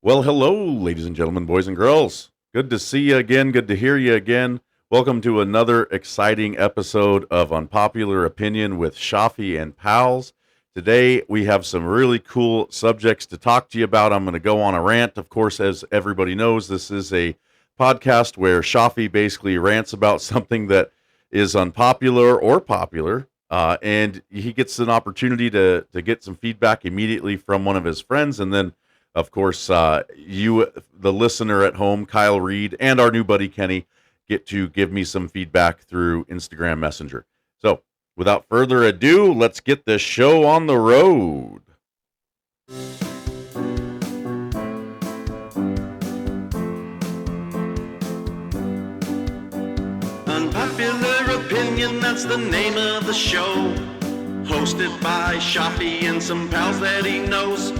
Well, hello, ladies and gentlemen, boys and girls. Good to see you again. Good to hear you again. Welcome to another exciting episode of Unpopular Opinion with Schaafy and Pals. Today, we have some really cool subjects to talk to you about. I'm going to go on a rant. Of course, as everybody knows, this is a podcast where Schaafy basically rants about something that is unpopular or popular. And he gets an opportunity to get some feedback immediately from one of his friends, and then of course, you, the listener at home, Kyle Reed, and our new buddy Kenny, get to give me some feedback through Instagram Messenger. So, without further ado, let's get this show on the road. Unpopular Opinion, that's the name of the show. Hosted by Schaafy and some pals that he knows.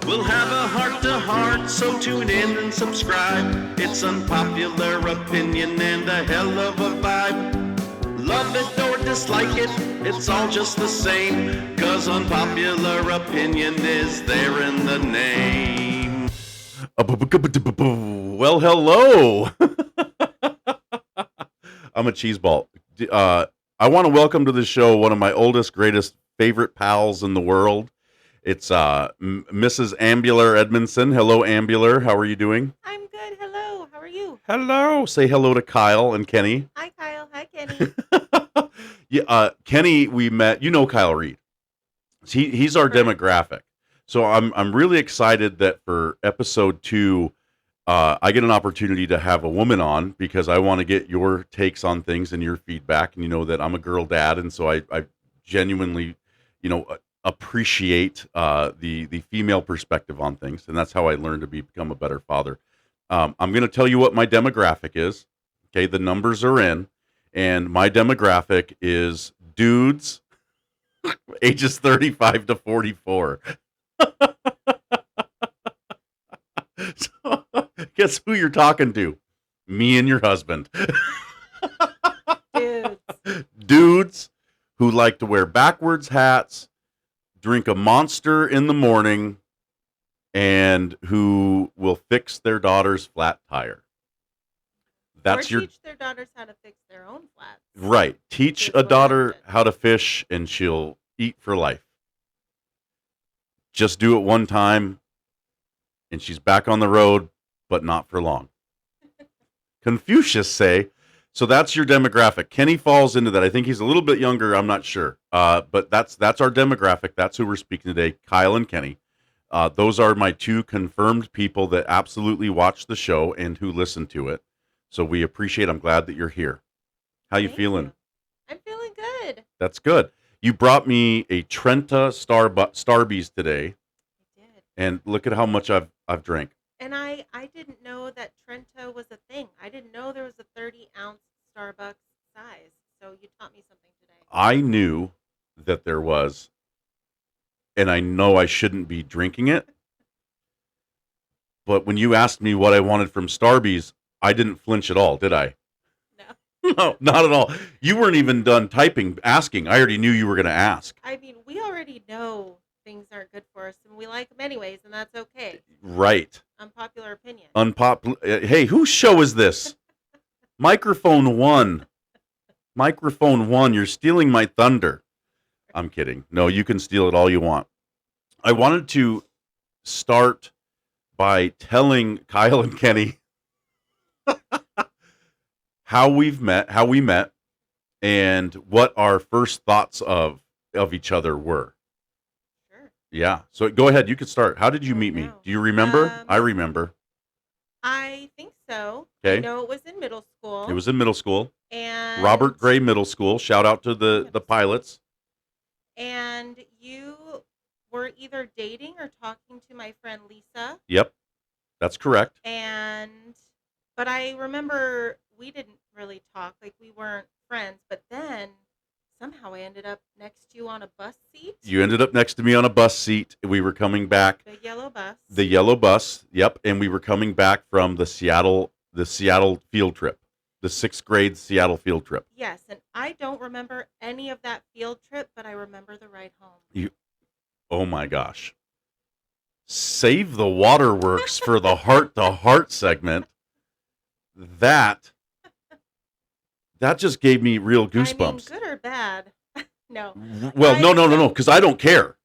We'll have a heart-to-heart, so tune in and subscribe. It's Unpopular Opinion and a hell of a vibe. Love it or dislike it, it's all just the same. 'Cause Unpopular Opinion is there in the name. Well, hello. I'm a cheeseball. I want to welcome to the show one of my oldest, greatest, favorite pals in the world. It's Mrs. Ambular Edmondson. Hello, Ambular. How are you doing? I'm good. Hello. How are you? Hello. Say hello to Kyle and Kenny. Hi, Kyle. Hi, Kenny. Yeah, Kenny, we met. You know Kyle Reed. He's our demographic. So I'm really excited that for episode 2, I get an opportunity to have a woman on because I want to get your takes on things and your feedback. And you know that I'm a girl dad, and so I genuinely, appreciate the female perspective on things, and that's how I learned to become a better father. I'm going to tell you what my demographic is. Okay, the numbers are in, and my demographic is dudes ages 35 to 44. So, guess who you're talking to? Me and your husband. Dudes who like to wear backwards hats, drink a Monster in the morning, and who will fix their daughter's flat tire. That's or teach their daughters how to fix their own flats. Right. Teach a daughter how to fish, and she'll eat for life. Just do it one time, and she's back on the road, but not for long. Confucius say. So that's your demographic. Kenny falls into that. I think he's a little bit younger. I'm not sure. But that's our demographic. That's who we're speaking today, Kyle and Kenny. Those are my 2 confirmed people that absolutely watch the show and who listen to it. So we appreciate. I'm glad that you're here. How you feeling? I'm feeling good. That's good. You brought me a Trenta Starbies today. I did. And look at how much I've drank. And I didn't know that Trenta was a thing. I didn't know there was a 30-ounce Starbucks size. So you taught me something today. I knew that there was, and I know I shouldn't be drinking it. But when you asked me what I wanted from Starbies, I didn't flinch at all, did I? No. No, not at all. You weren't even done asking. I already knew you were going to ask. I mean, we already know things aren't good for us, and we like them anyways, and that's okay. Right. Unpopular opinion. Hey, whose show is this? Microphone 1. Microphone 1. You're stealing my thunder. I'm kidding. No, you can steal it all you want. I wanted to start by telling Kyle and Kenny how we met, and what our first thoughts of each other were. Yeah. So go ahead. You could start. How did you meet me? Do you remember? I remember. I think so. Okay. I know it was in middle school. It was in middle school. And Robert Gray Middle School. Shout out to the pilots. And you were either dating or talking to my friend Lisa. Yep. That's correct. But I remember we didn't really talk. Like, we weren't friends. But then somehow I ended up next to you on a bus seat. You ended up next to me on a bus seat. We were coming back. The yellow bus. The yellow bus. Yep. And we were coming back from the Seattle field trip. The 6th grade Seattle field trip. Yes. And I don't remember any of that field trip, but I remember the ride home. Oh my gosh. save the waterworks for the heart-to-heart segment. That just gave me real goosebumps. I mean, good or bad? No. Well, no, because I don't care.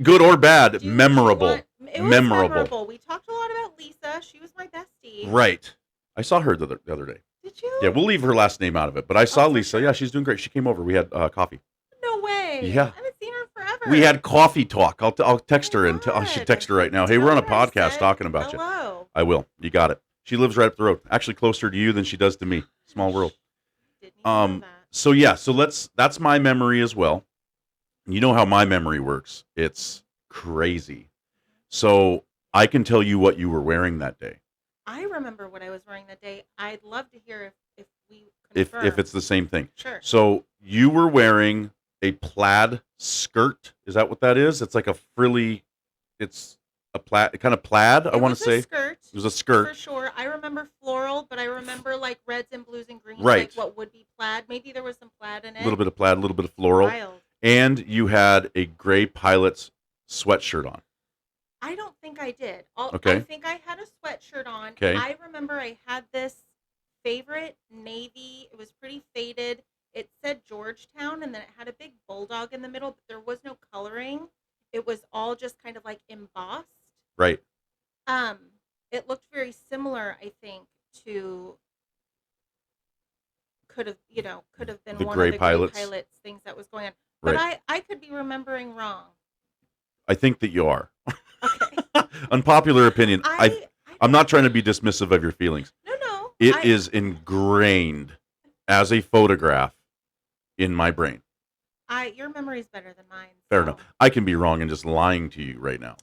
Good or bad, memorable. It was memorable. We talked a lot about Lisa. She was my bestie. Right. I saw her the other day. Did you? Yeah, we'll leave her last name out of it. But I saw Lisa. Sure. Yeah, she's doing great. She came over. We had coffee. No way. Yeah. I haven't seen her forever. We had coffee talk. I'll text her and I should text her right now. Hey, we're on a podcast talking about you. I will. You got it. She lives right up the road. Actually, closer to you than she does to me. Small world. Didn't know that. So yeah, that's my memory as well. You know how my memory works. It's crazy. So I can tell you what you were wearing that day. I remember what I was wearing that day. I'd love to hear if we confirm. If it's the same thing. Sure. So you were wearing a plaid skirt. Is that what that is? It's like a frilly. It's a plaid, kind of plaid. I want to say. Skirt. It was a skirt for sure. I remember floral, but I remember like reds and blues and greens. Right. Like what would be plaid. Maybe there was some plaid in it. A little bit of plaid, a little bit of floral. Wild. And you had a gray Pilot's sweatshirt on. I don't think I did. Okay. I think I had a sweatshirt on. Okay. I remember I had this favorite navy. It was pretty faded. It said Georgetown, and then it had a big bulldog in the middle, but there was no coloring. It was all just kind of like embossed. Right. It looked very similar, I think, to could have been the one Gray of the Pilots. Gray Pilots things that was going on. But right. I could be remembering wrong. I think that you are. Okay. Unpopular opinion. I'm not trying to be dismissive of your feelings. No. It is ingrained as a photograph in my brain. Your memory is better than mine. Fair enough. I can be wrong and just lying to you right now.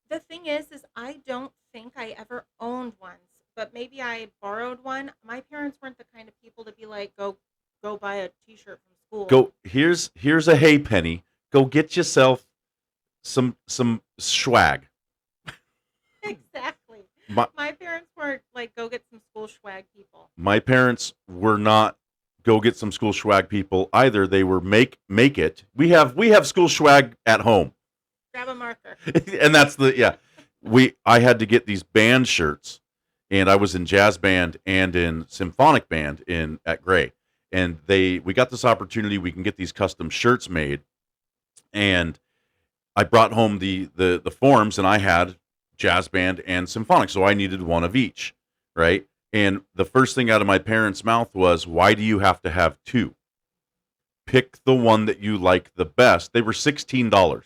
The thing is I don't think I ever owned one, but maybe I borrowed one. My parents weren't the kind of people to be like, go buy a T-shirt from school. Go here's a hay penny. Go get yourself some swag. Exactly. My parents weren't like go get some school swag people. My parents were not go get some school swag people either. They were make it. We have school swag at home. Grab a marker. And that's I had to get these band shirts, and I was in jazz band and in symphonic band at Gray. And we got this opportunity, we can get these custom shirts made. And I brought home the forms, and I had jazz band and symphonic, so I needed one of each, right? And the first thing out of my parents' mouth was, why do you have to have two? Pick the one that you like the best. They were $16,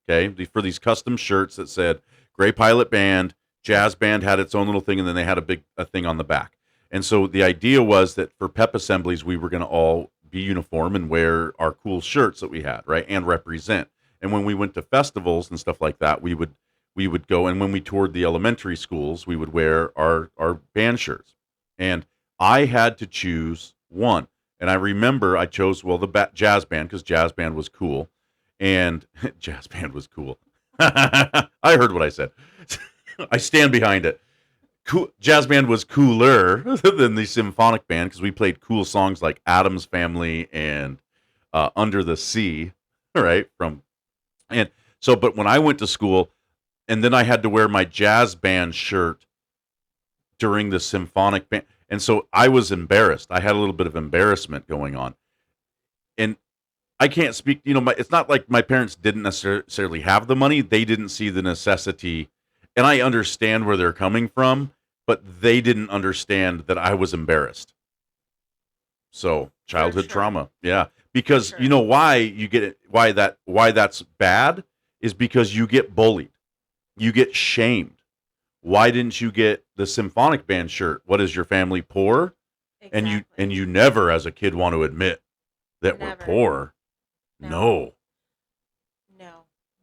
okay, for these custom shirts that said Gray Pilot Band, Jazz Band had its own little thing, and then they had a thing on the back. And so the idea was that for pep assemblies, we were going to all be uniform and wear our cool shirts that we had, right, and represent. And when we went to festivals and stuff like that, we would go, and when we toured the elementary schools, we would wear our band shirts. And I had to choose one. And I remember I chose, the jazz band, because jazz band was cool. And jazz band was cool. I heard what I said. I stand behind it. Cool. Jazz band was cooler than the symphonic band because we played cool songs like Addams Family and Under the Sea, right? But when I went to school, and then I had to wear my jazz band shirt during the symphonic band, and so I was embarrassed. I had a little bit of embarrassment going on, and I can't speak. It's not like my parents didn't necessarily have the money; they didn't see the necessity, and I understand where they're coming from. But they didn't understand that I was embarrassed. So childhood trauma. Yeah. Because you know why you get it, why that's bad is because you get bullied. You get shamed. Why didn't you get the symphonic band shirt? What is your family poor? Exactly. And you never as a kid want to admit that we're poor. No.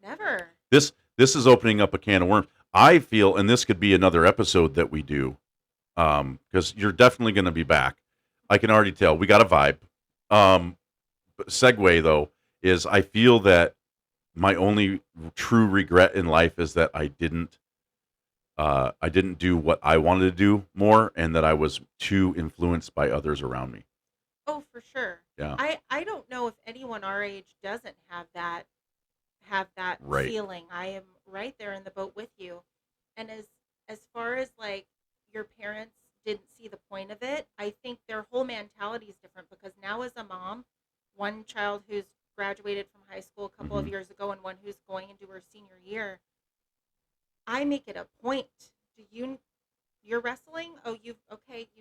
Never. This is opening up a can of worms. I feel, and this could be another episode that we do, because you're definitely going to be back. I can already tell. We got a vibe. Segue, though, is I feel that my only true regret in life is that I didn't do what I wanted to do more, and that I was too influenced by others around me. Oh, for sure. Yeah. I don't know if anyone our age doesn't have have that Right. feeling. I am right there in the boat with you. And as far as like your parents didn't see the point of it, I think their whole mentality is different because now as a mom, one child who's graduated from high school a couple of Mhm. years ago and one who's going into her senior year, I make it a point. Do you're wrestling? Oh, you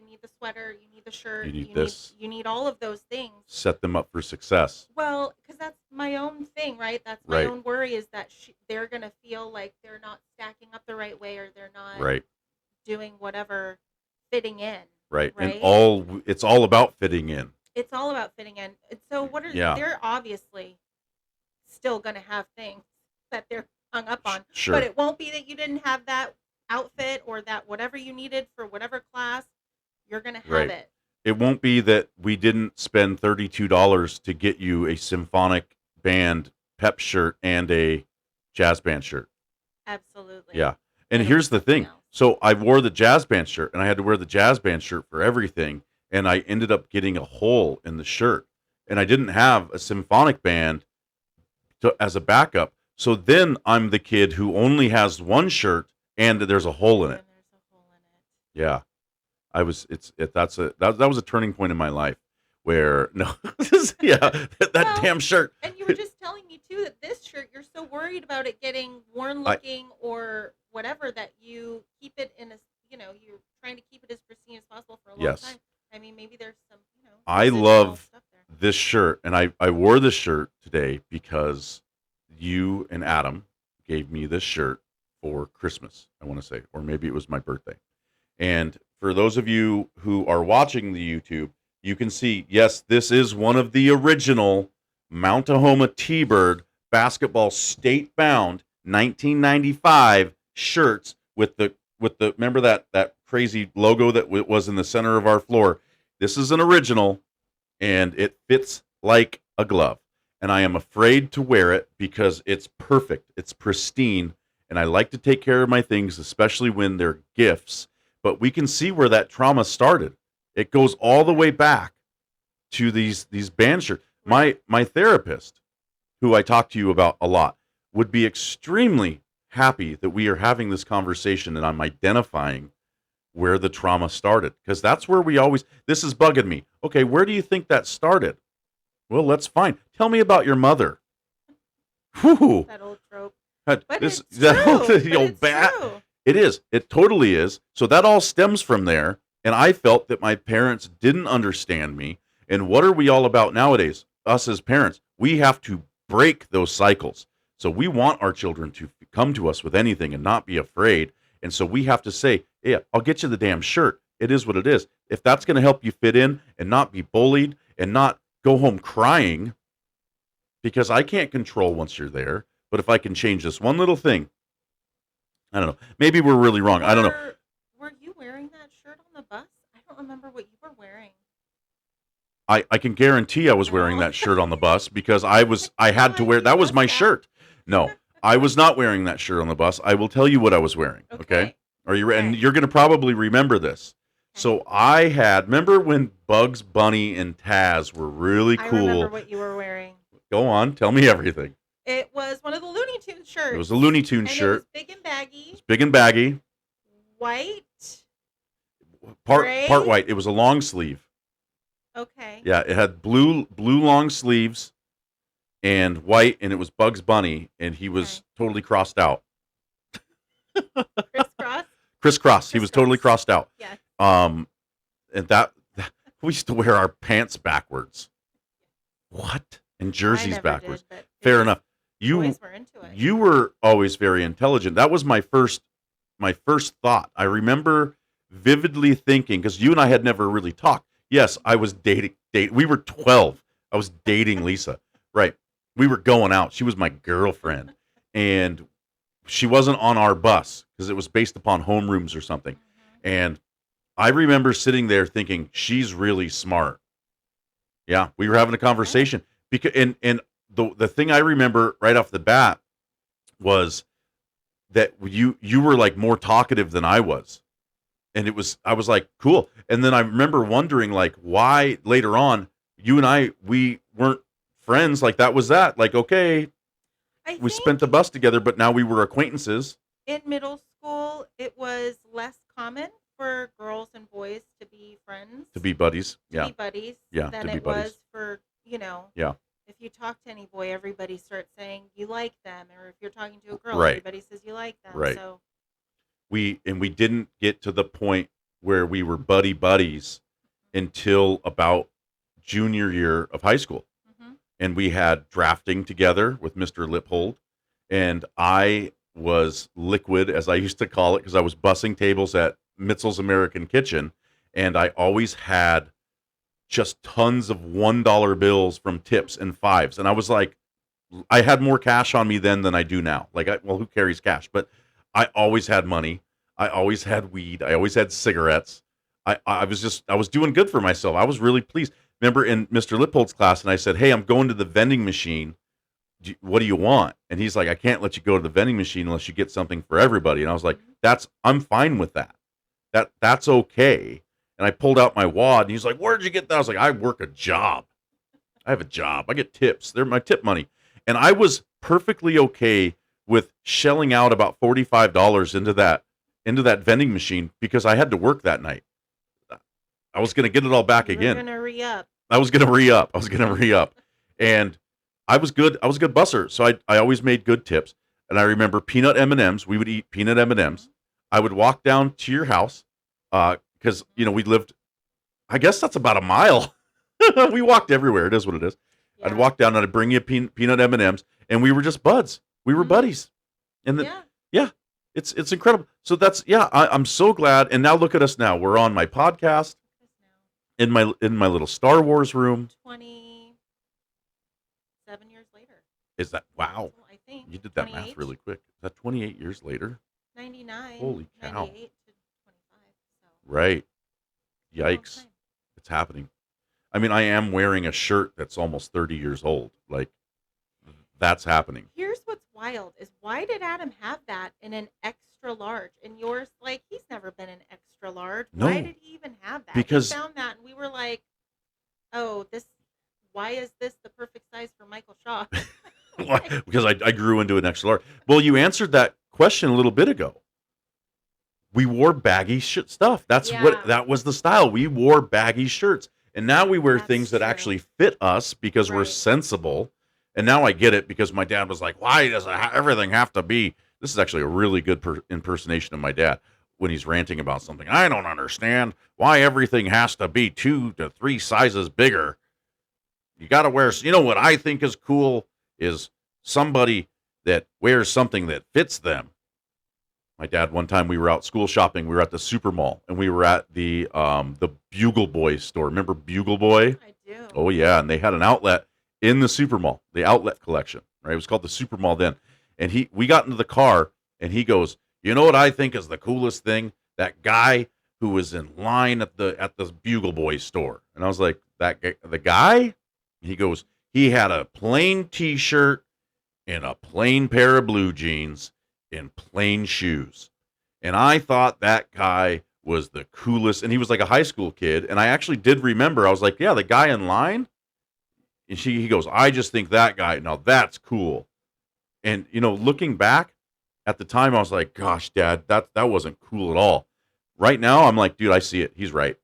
need the sweater, you need the shirt, You need this. you need all of those things. Set them up for success. Well, because that's my own thing, right? That's my Right. own worry is that they're going to feel like they're not stacking up the right way or they're not Right. doing whatever fitting in, Right. And right? it's all about fitting in. It's all about fitting in. And so Yeah. they're obviously still going to have things that they're hung up on, Sure. but it won't be that you didn't have that outfit or that whatever you needed for whatever class, you're going to have Right. it. It won't be that we didn't spend $32 to get you a symphonic band pep shirt and a jazz band shirt. Absolutely. Yeah. And It'll be here's the something thing. else. So I wore the jazz band shirt and I had to wear the jazz band shirt for everything. And I ended up getting a hole in the shirt. And I didn't have a symphonic band as a backup. So then I'm the kid who only has one shirt and there's a hole in it. And there's a hole in it. Yeah. That was a turning point in my life where that Well, damn shirt. And you were just telling me too that this shirt, you're so worried about it getting worn looking or whatever that you keep it in a, you're trying to keep it as pristine as possible for a long Yes. time. I mean, maybe there's some, I residual love stuff there. this shirt, and I wore this shirt today because you and Adam gave me this shirt for Christmas, I want to say, or maybe it was my birthday. And for those of you who are watching the YouTube, you can see, yes, this is one of the original Mount Tahoma T-Bird basketball state bound 1995 shirts with the remember that crazy logo that was in the center of our floor. This is an original and it fits like a glove. And I am afraid to wear it because it's perfect. It's pristine. And I like to take care of my things, especially when they're gifts. But we can see where that trauma started. It goes all the way back to these band shirts. My therapist, who I talk to you about a lot, would be extremely happy that we are having this conversation and I'm identifying where the trauma started. Because that's where this is bugging me. Okay, where do you think that started? Well, let's find. Tell me about your mother. Whew. That old trope. But it's true. the old bat. True. It is. It totally is. So that all stems from there. And I felt that my parents didn't understand me. And what are we all about nowadays? Us as parents, we have to break those cycles. So we want our children to come to us with anything and not be afraid. And so we have to say, yeah, I'll get you the damn shirt. It is what it is. If that's going to help you fit in and not be bullied and not go home crying, because I can't control once you're there. But if I can change this one little thing, I don't know. Maybe we're really wrong. I don't know. Were you wearing that shirt on the bus? I don't remember what you were wearing. I can guarantee I was wearing that shirt on the bus because I had to wear, that was my shirt. No, I was not wearing that shirt on the bus. I will tell you what I was wearing. Okay. Are you ready? And you're going to probably remember this. Okay. So remember when Bugs Bunny and Taz were really cool? I remember what you were wearing. Go on. Tell me everything. It was one of the Looney Tunes shirts. It was a Looney Tunes shirt. It was big and baggy. It was big and baggy. White. Part Gray? white. It was a long sleeve. Okay. Yeah, it had blue long sleeves and white, and it was Bugs Bunny, and he was totally crossed out. Crisscross. He was totally crossed out. Yes. And that we used to wear our pants backwards. What? And jerseys backwards. Fair enough. Boys were into it. You were always very intelligent. That was my first thought. I remember vividly thinking, because you and I had never really talked. Yes, I was dating. We were 12. I was dating Lisa. Right. We were going out. She was my girlfriend. And she wasn't on our bus because it was based upon homerooms or something. Mm-hmm. And I remember sitting there thinking, she's really smart. Yeah, we were having a conversation. Because and the thing I remember right off the bat was that you were like more talkative than I was. And I was like, cool. And then I remember wondering like why later on you and we weren't friends. Like that was that. Like, okay. I we spent think the bus together, but now we were acquaintances. in middle school it was less common for girls and boys to be friends, To be buddies. to Yeah. be buddies, Yeah. than To be it buddies. was for, Yeah. if you talk to any boy, everybody starts saying you like them, or if you're talking to a girl, Right. everybody says you like them. Right. So We didn't get to the point where we were buddies until about junior year of high school. hmm And we had drafting together with Mr. Liphold. And I was liquid, as I used to call it, because I was bussing tables at Mitzel's American Kitchen. And I always had just tons of $1 bills from tips and fives. And I was like, I had more cash on me then than I do now. Like, well, who carries cash? But I always had money. I always had weed. I always had cigarettes. I was doing good for myself. I was really pleased. Remember in Mr. Lippold's class, and I said, "Hey, I'm going to the vending machine. What do you want?" And he's like, "I can't let you go to the vending machine unless you get something for everybody." And I was like, I'm fine with that. That's okay. And I pulled out my wad, and he's like, "Where'd you get that?" I was like, "I work a job. I have a job. I get tips. They're my tip money." And I was perfectly okay with shelling out about $45 into that vending machine because I had to work that night. I was going to get it all back you were again. gonna re-up. I was going to re-up. And I was good. I was a good busser. So I always made good tips. And I remember peanut M&Ms. We would eat peanut M&Ms. I would walk down to your house because, we lived, I guess that's about a mile. We walked everywhere. It is what it is. Yeah. I'd walk down and I'd bring you peanut M&Ms, and we were just buds. We were Mhm. buddies. And then, Yeah. yeah, it's incredible. So I'm so glad. And now look at us now. We're on my podcast in my little Star Wars room. 27 years later. Is that wow? I think You did that 28, math really quick. Is that 28 years later? 99. Holy cow. 98 to 25. So Right. a long Yikes. time. It's happening. I mean, I am wearing a shirt that's almost 30 years old. Like, that's happening. Here's what's wild is why did Adam have that in an extra large? And yours, like, he's never been an extra large. No. Why did he even have that? Because- we found that and we were like, oh, why is this the perfect size for Michael Shaw? Because I grew into an extra large. Well, you answered that question a little bit ago. We wore baggy stuff. Yeah. That was the style. We wore baggy shirts. And now we wear That's things that true. actually fit us because we're Right. sensible. And now I get it because my dad was like, "Why does everything have to be?" This is actually a really good impersonation of my dad when he's ranting about something. "I don't understand why everything has to be 2 to 3 sizes bigger. You got to wear, what I think is cool is somebody that wears something that fits them." My dad, one time we were out school shopping. We were at the Super Mall, and we were at the Bugle Boy store. Remember Bugle Boy? I do. Oh yeah, and they had an outlet in the Super Mall, the outlet collection. Right, it was called the Super Mall then. And we got into the car, and he goes, "You know what I think is the coolest thing? That guy who was in line at the Bugle Boy store." And I was like, the guy?" And he goes, "He had a plain T-shirt and a plain pair of blue jeans and plain shoes." And I thought that guy was the coolest. And he was like a high school kid. And I actually did remember, I was like, "Yeah, the guy in line." And he goes, "I just think that guy, now that's cool." And, looking back at the time, I was like, "Gosh, Dad, that wasn't cool at all." Right now, I'm like, dude, I see it. He's right.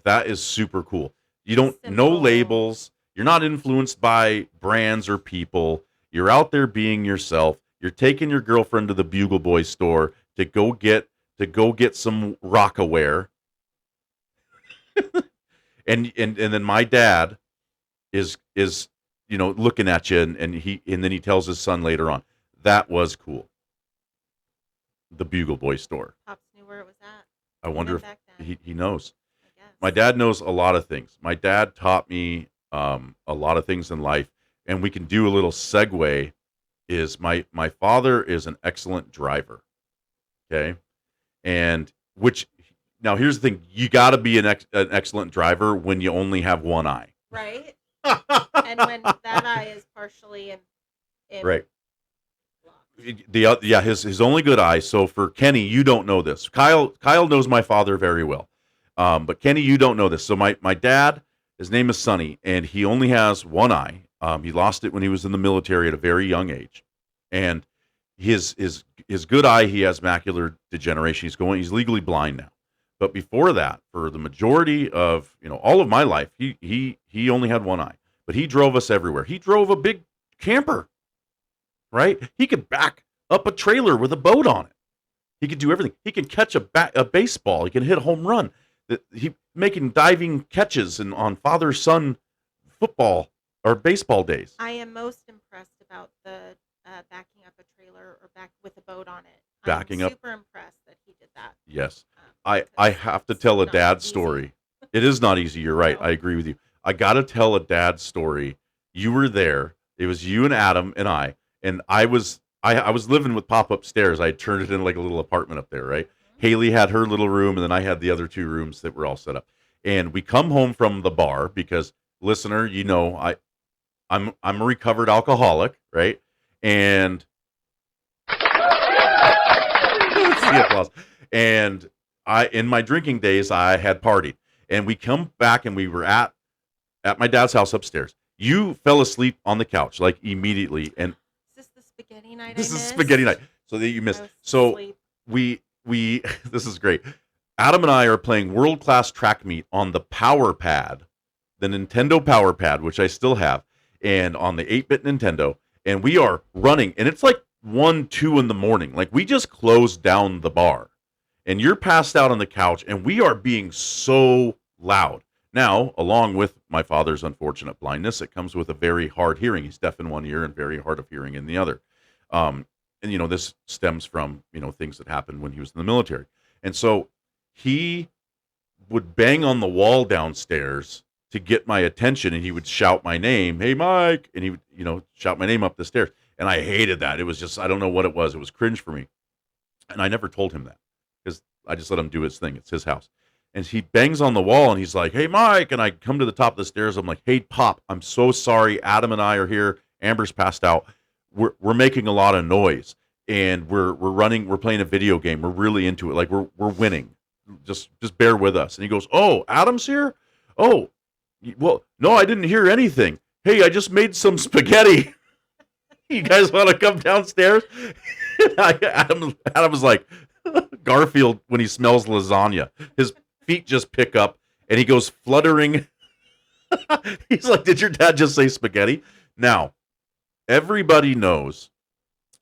That is super cool. You don't no Simple. labels. You're not influenced by brands or people. You're out there being yourself. You're taking your girlfriend to the Bugle Boy store to go get some Rockaware. and then my dad is looking at you, and then he tells his son later on, "That was cool." The Bugle Boy store. Pops knew where it was at. I wonder Even if back then, he knows. I guess. My dad knows a lot of things. My dad taught me a lot of things in life, and we can do a little segue. Is my father is an excellent driver. Okay, and now here's the thing: you got to be an excellent driver when you only have one eye. Right? And when that eye is partially in Right. blocked. His only good eye. So for Kenny, you don't know this. Kyle knows my father very well, but Kenny, you don't know this. So my dad, his name is Sonny, and he only has one eye. He lost it when he was in the military at a very young age, and his good eye, he has macular degeneration. He's legally blind now. But before that, for the majority of all of my life, he only had one eye. But he drove us everywhere. He drove a big camper, right? He could back up a trailer with a boat on it. He could do everything. He can catch a baseball. He can hit a home run. He making diving catches on father-son football or baseball days. I am most impressed about the backing up a trailer or back with a boat on it. Backing I'm up. super impressed that he did that. Yes. I 'cause have to it's tell a not dad easy. story. It is not easy. You're right. No. I agree with you. I got to tell a dad story. You were there. It was you and Adam and I. And I was living with Pop upstairs. I turned it into like a little apartment up there, right? Haley had her little room, and then I had the other two rooms that were all set up. And we come home from the bar because, listener, I'm a recovered alcoholic, right? And that's the applause. And in my drinking days, I had partied, and we come back, and we were at my dad's house upstairs. You fell asleep on the couch like immediately, and Is this the spaghetti night? this I is missed? spaghetti night. So that you I missed. was So asleep. we this is great. Adam and I are playing world class track meet on the Power Pad, the Nintendo Power Pad, which I still have, and on the 8-bit Nintendo, and we are running, and it's like 1, 2 in the morning. Like we just closed down the bar, and you're passed out on the couch, and we are being so loud. Now, along with my father's unfortunate blindness, it comes with a very hard hearing. He's deaf in one ear and very hard of hearing in the other. And this stems from things that happened when he was in the military, and so he would bang on the wall downstairs to get my attention, and he would shout my name, "Hey, Mike," and he would shout my name up the stairs, and I hated that. It was just, I don't know what it was. It was cringe for me, and I never told him that because I just let him do his thing. It's his house. And he bangs on the wall, and he's like, "Hey, Mike," and I come to the top of the stairs. I'm like, "Hey, Pop, I'm so sorry. Adam and I are here. Amber's passed out. We're making a lot of noise, and we're running. We're playing a video game. We're really into it. Like we're winning. Just bear with us." And he goes, "Oh, Adam's here? Oh, well, no, I didn't hear anything. Hey, I just made some spaghetti. You guys want to come downstairs?" Adam was like Garfield when he smells lasagna. His feet just pick up, and he goes fluttering. He's like, "Did your dad just say spaghetti?" Now, everybody knows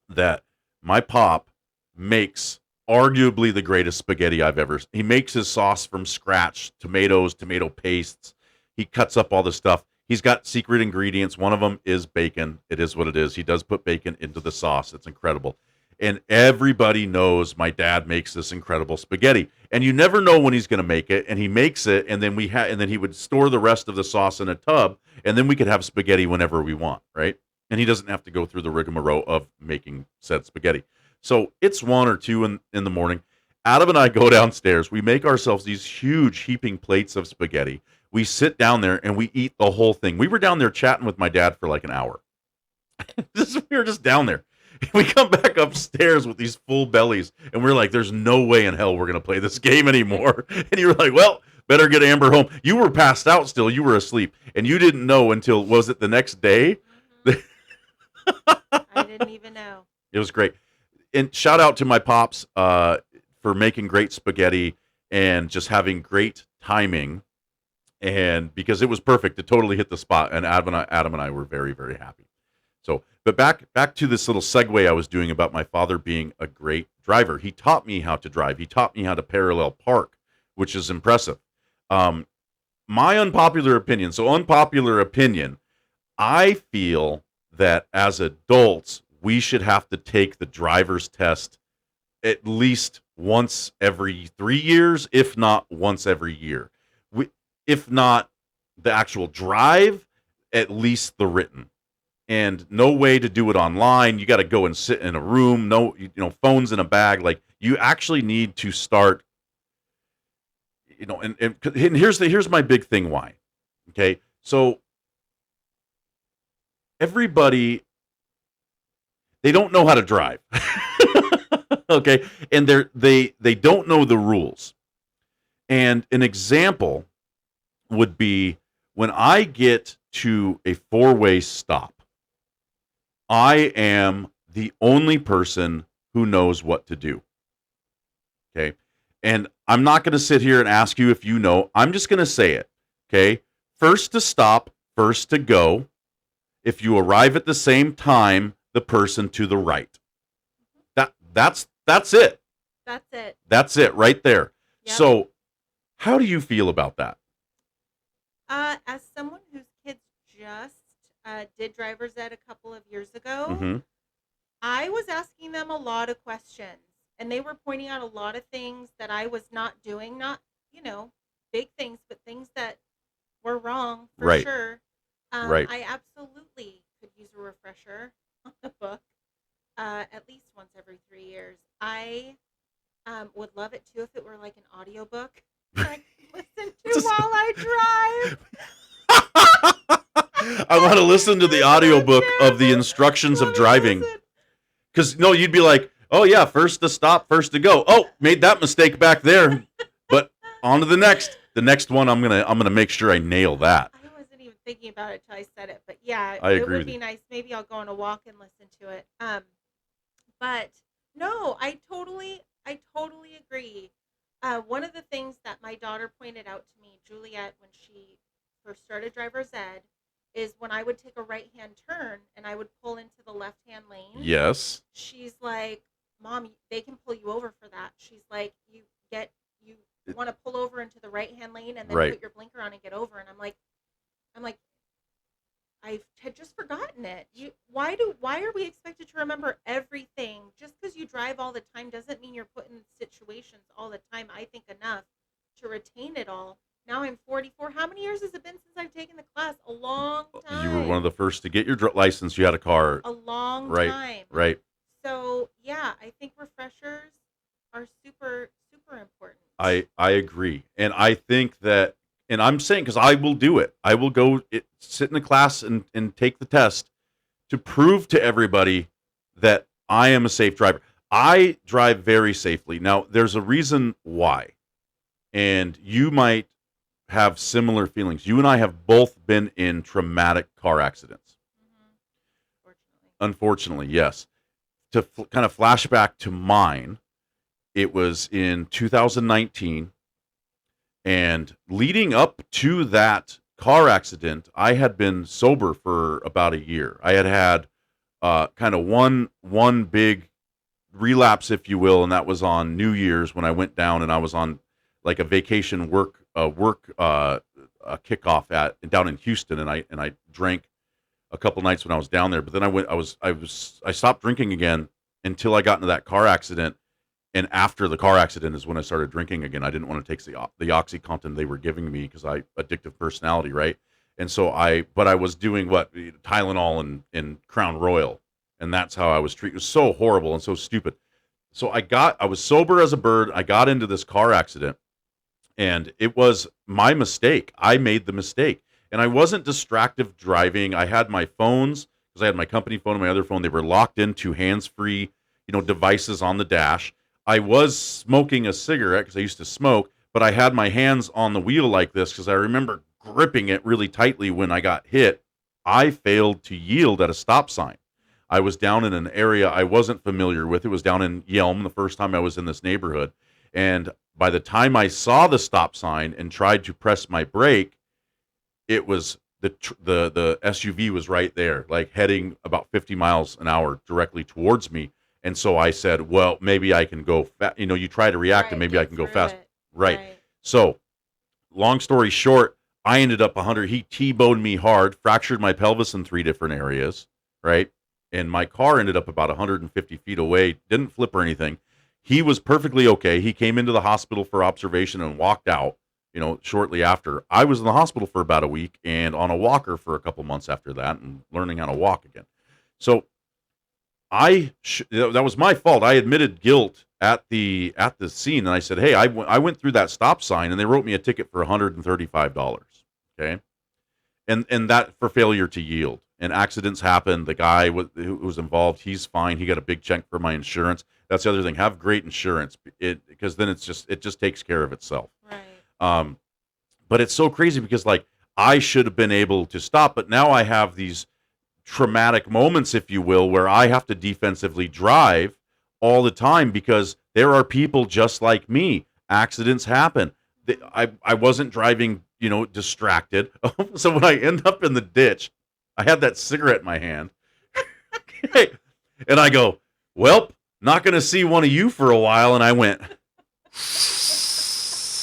that my pop makes arguably the greatest spaghetti I've ever. He makes his sauce from scratch, tomatoes, tomato pastes. He cuts up all the stuff. He's got secret ingredients. One of them is bacon. It is what it is. He does put bacon into the sauce. It's incredible. And everybody knows my dad makes this incredible spaghetti. And you never know when he's going to make it. And he makes it, and then and then he would store the rest of the sauce in a tub, and then we could have spaghetti whenever we want, right? And he doesn't have to go through the rigmarole of making said spaghetti. So it's 1 or 2 in the morning. Adam and I go downstairs. We make ourselves these huge heaping plates of spaghetti. We sit down there, and we eat the whole thing. We were down there chatting with my dad for like an hour. We were just down there. We come back upstairs with these full bellies, and we're like, "There's no way in hell we're going to play this game anymore." And you were like, "Well, better get Amber home." You were passed out still. You were asleep, and you didn't know until, was it the next day? I didn't even know. It was great. And shout out to my pops for making great spaghetti and just having great timing, and because it was perfect, it totally hit the spot. And Adam and I were very, very happy. So, but back to this little segue I was doing about my father being a great driver. He taught me how to drive. He taught me how to parallel park, which is impressive. My unpopular opinion. So, unpopular opinion. I feel that as adults, we should have to take the driver's test at least once every 3 years, if not once every year. If not the actual drive, at least the written. And no way to do it online. You got to go and sit in a room. No, phones in a bag. Like, you actually need to start. And here's my big thing. Why? Okay, so everybody, they don't know how to drive. Okay, and they don't know the rules. And an example would be when I get to a 4-way stop. I am the only person who knows what to do. Okay. And I'm not going to sit here and ask you if you know. I'm just going to say it. Okay. First to stop, first to go. If you arrive at the same time, the person to the right. That's it. That's it. That's it right there. Yep. So, how do you feel about that? As someone whose kids just did driver's ed a couple of years ago, Mm-hmm. I was asking them a lot of questions, and they were pointing out a lot of things that I was not doing. Not, big things, but things that were wrong for Right. sure. Right. I absolutely could use a refresher on the book at least once every 3 years. I would love it too if it were like an audiobook that I could listen to while I drive. I want to listen to the audiobook of the instructions of driving. Because, no, you'd be like, oh, yeah, first to stop, first to go. Oh, made that mistake back there. But on to the next. The next one, I'm gonna make sure I nail that. I wasn't even thinking about it till I said it. But yeah, I it agree would with be you. nice. Maybe I'll go on a walk and listen to it. But no, I totally agree. One of the things that my daughter pointed out to me, Juliet, when she first started driver's ed, is when I would take a right-hand turn and I would pull into the left-hand lane. Yes. She's like, Mom, they can pull you over for that. She's like, you want to pull over into the right-hand lane and then Right. put your blinker on and get over. And I'm like, I had just forgotten it. Why are we expected to remember everything? Just because you drive all the time doesn't mean you're put in situations all the time. I think enough to retain it all. Now I'm 44. How many years has it been since I've taken the class? A long time. You were one of the first to get your license. You had a car. A long Right. time. Right. So yeah, I think refreshers are super, super important. I agree. And I think that, and I'm saying, because I will do it. I will go sit in the class and take the test to prove to everybody that I am a safe driver. I drive very safely. Now, there's a reason why. And you might have similar feelings. You and I have both been in traumatic car accidents. Unfortunately, yes. To kind of flash back to mine, it was in 2019. And leading up to that car accident, I had been sober for about a year. I had kind of one big relapse, if you will, and that was on New Year's when I went down and I was on like a vacation work kickoff down in Houston, and I drank a couple nights when I was down there. But then I stopped drinking again until I got into that car accident. And after the car accident is when I started drinking again. I didn't want to take the OxyContin they were giving me because I addictive personality, right? And so I was doing what Tylenol and Crown Royal, and that's how I was treated. It was so horrible and so stupid. So I was sober as a bird. I got into this car accident, and it was my mistake. I made the mistake, and I wasn't distracted driving. I had my phones because I had my company phone and my other phone. They were locked into hands-free, devices on the dash. I was smoking a cigarette because I used to smoke, but I had my hands on the wheel like this because I remember gripping it really tightly when I got hit. I failed to yield at a stop sign. I was down in an area I wasn't familiar with. It was down in Yelm the first time I was in this neighborhood. And by the time I saw the stop sign and tried to press my brake, it was the SUV was right there, like heading about 50 miles an hour directly towards me. And so I said, well, maybe I can go fast. You try to react and maybe I can go fast. Right. So long story short, I ended up 100. He T-boned me hard, fractured my pelvis in 3 different areas. Right. And my car ended up about 150 feet away. Didn't flip or anything. He was perfectly okay. He came into the hospital for observation and walked out, shortly after. I was in the hospital for about a week and on a walker for a couple months after that and learning how to walk again. So that was my fault. I admitted guilt at the scene, and I said, "Hey, I went through that stop sign, and they wrote me a ticket for $135." Okay, and that for failure to yield. And accidents happen. The guy who was involved, he's fine. He got a big check for my insurance. That's the other thing. Have great insurance, because then it just takes care of itself. Right. But it's so crazy because like I should have been able to stop, but now I have these traumatic moments, if you will, where I have to defensively drive all the time because there are people just like me. Accidents happen. I wasn't driving, distracted. So when I end up in the ditch, I had that cigarette in my hand. And I go, well, not going to see one of you for a while. And I went, I'm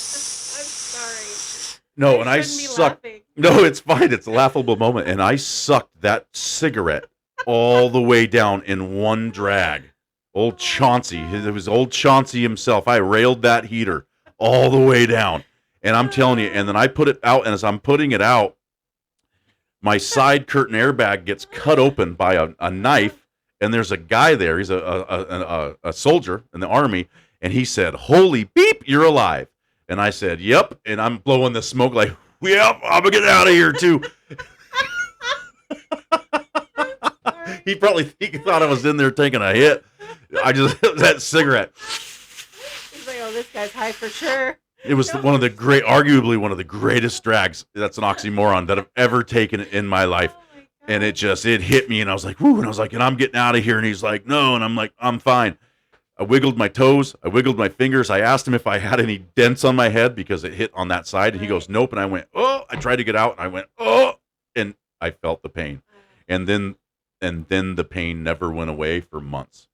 sorry. no, You and I shouldn't be sucked. laughing. No, it's fine. It's a laughable moment. And I sucked that cigarette all the way down in one drag. Old Chauncey. It was old Chauncey himself. I railed that heater all the way down. And I'm telling you, and then I put it out, and as I'm putting it out, my side curtain airbag gets cut open by a knife, and there's a guy there. He's a soldier in the Army, and he said, "Holy beep, you're alive." And I said, "Yep." And I'm blowing the smoke like, "Yep, I'm going to get out of here, too." He thought I was in there taking a hit. I just, that cigarette. He's like, oh, this guy's high for sure. It was arguably one of the greatest drags. That's an oxymoron that I've ever taken in my life. Oh my God. And it hit me, and I was like, whoo, and I was like, and I'm getting out of here. And he's like, no. And I'm like, I'm fine. I wiggled my toes. I wiggled my fingers. I asked him if I had any dents on my head because it hit on that side. And he goes, nope. And I went, oh. I tried to get out, and I went, oh. And I felt the pain. And then the pain never went away for months.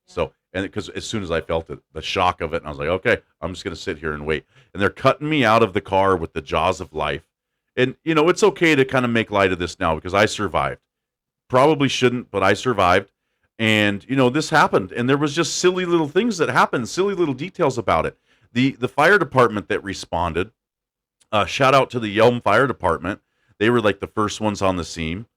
So, and because as soon as I felt it, the shock of it, and I was like, okay, I'm just going to sit here and wait. And they're cutting me out of the car with the jaws of life. And, it's okay to kind of make light of this now because I survived. Probably shouldn't, but I survived. And, this happened. And there was just silly little things that happened, silly little details about it. The fire department that responded, shout out to the Yelm Fire Department. They were like the first ones on the scene.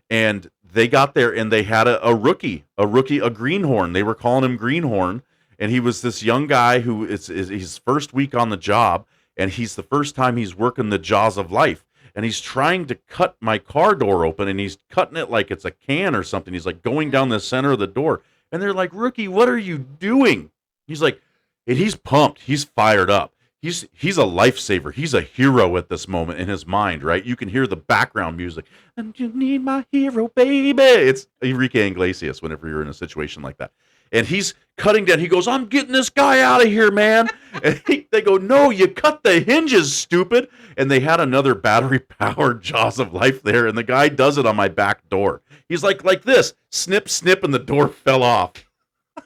And they got there and they had a rookie, a greenhorn. They were calling him Greenhorn. And he was this young guy who is his first week on the job. And he's the first time he's working the jaws of life. And he's trying to cut my car door open. And he's cutting it like it's a can or something. He's like going down the center of the door. And they're like, rookie, what are you doing? He's like, and he's pumped. He's fired up. He's a lifesaver. He's a hero at this moment in his mind, right? You can hear the background music. And you need my hero, baby. It's Enrique Iglesias whenever you're in a situation like that. And he's cutting down. He goes, I'm getting this guy out of here, man. And they go, no, you cut the hinges, stupid. And they had another battery-powered jaws of life there. And the guy does it on my back door. He's like this, snip, snip, and the door fell off.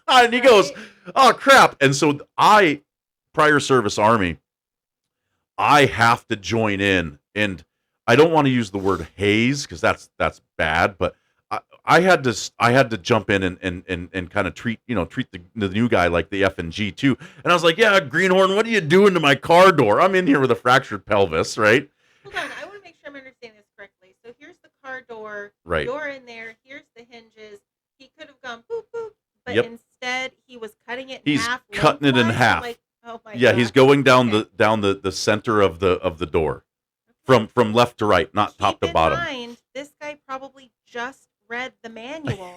And he goes, oh, crap. And so prior service Army, I have to join in, and I don't want to use the word haze because that's bad, but I had to jump in and kind of treat the new guy like the F and G too. And I was like, yeah, Greenhorn, what are you doing to my car door? I'm in here with a fractured pelvis, right? Hold on, I want to make sure I'm understanding this correctly. So here's the car door, right? You're in there. Here's the hinges. He could have gone boop boop, but Yep. Instead he was cutting it. He's half. cutting it in lengthwise, half. Like, oh my Yeah, God. he's going down Okay. the center of the door, from left to right, not top to bottom. Keep in mind, this guy probably just read the manual.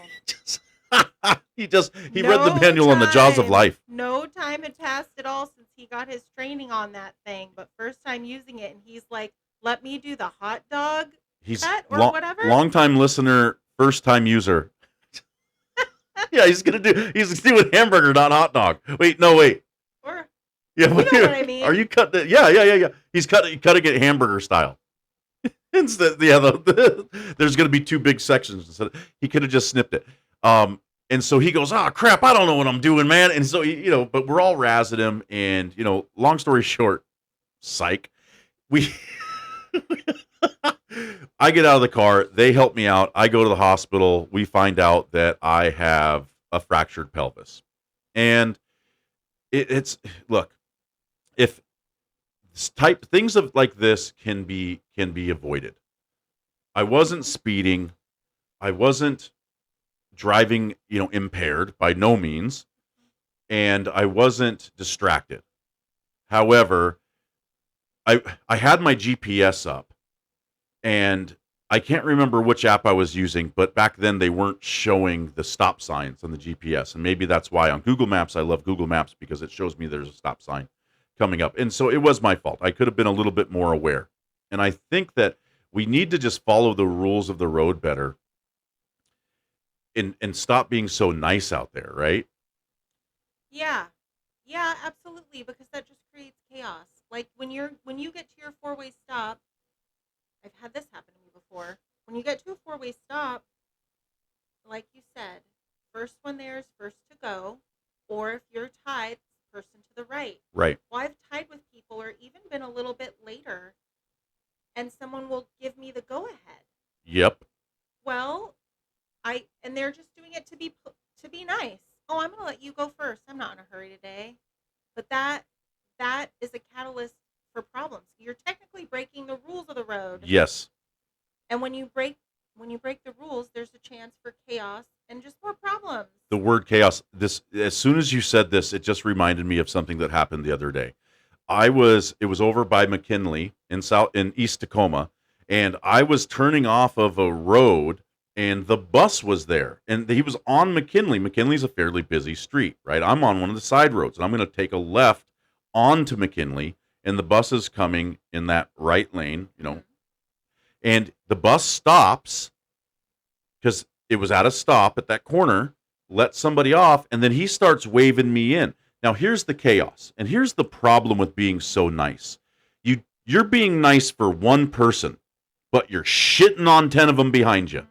he read the manual on the jaws of life. No time had passed at all since he got his training on that thing, but first time using it, and he's like, let me do the hot dog He's cut or whatever. long time listener, first time user. Yeah, he's doing hamburger, not hot dog. Wait. Or Yeah, you know what I mean. Are you cutting it? Yeah. He's cutting it hamburger style. Instead, there's going to be two big sections. Instead, he could have just snipped it. And so he goes, "Ah, crap! I don't know what I'm doing, man." And so but we're all razzing him. And long story short, psych. I get out of the car. They help me out. I go to the hospital. We find out that I have a fractured pelvis, and it's look, if things like this can be avoided. I wasn't speeding. I wasn't driving, impaired by no means, and I wasn't distracted. However, I had my GPS up, and I can't remember which app I was using, but back then they weren't showing the stop signs on the GPS, and maybe that's why on Google Maps, I love Google Maps because it shows me there's a stop sign coming up. And so it was my fault. I could have been a little bit more aware. And I think that we need to just follow the rules of the road better and stop being so nice out there, right? Yeah. Yeah, absolutely, because that just creates chaos. Like when you get to your four-way stop, I've had this happen to me before. When you get to a four-way stop, like you said, first one there is first to go, or if you're tied, it's person to the right. Right. Well, I've tied with people or even been a little bit later, and someone will give me the go-ahead. Yep. Well, and they're just doing it to be nice. Oh, I'm going to let you go first. I'm not in a hurry today. But that is a catalyst for problems. You're technically breaking the rules of the road. Yes. And when you break the rules, there's a chance for chaos and just more problems. The word chaos, this, as soon as you said this, it just reminded me of something that happened the other day. It was over by McKinley in East Tacoma, and I was turning off of a road, and the bus was there, and he was on McKinley. McKinley's a fairly busy street, right? I'm on one of the side roads, and I'm going to take a left onto McKinley, and the bus is coming in that right lane, and the bus stops because it was at a stop at that corner, let somebody off, and then he starts waving me in. Now here's the chaos, and here's the problem with being so nice. You're being nice for one person, but you're shitting on 10 of them behind you.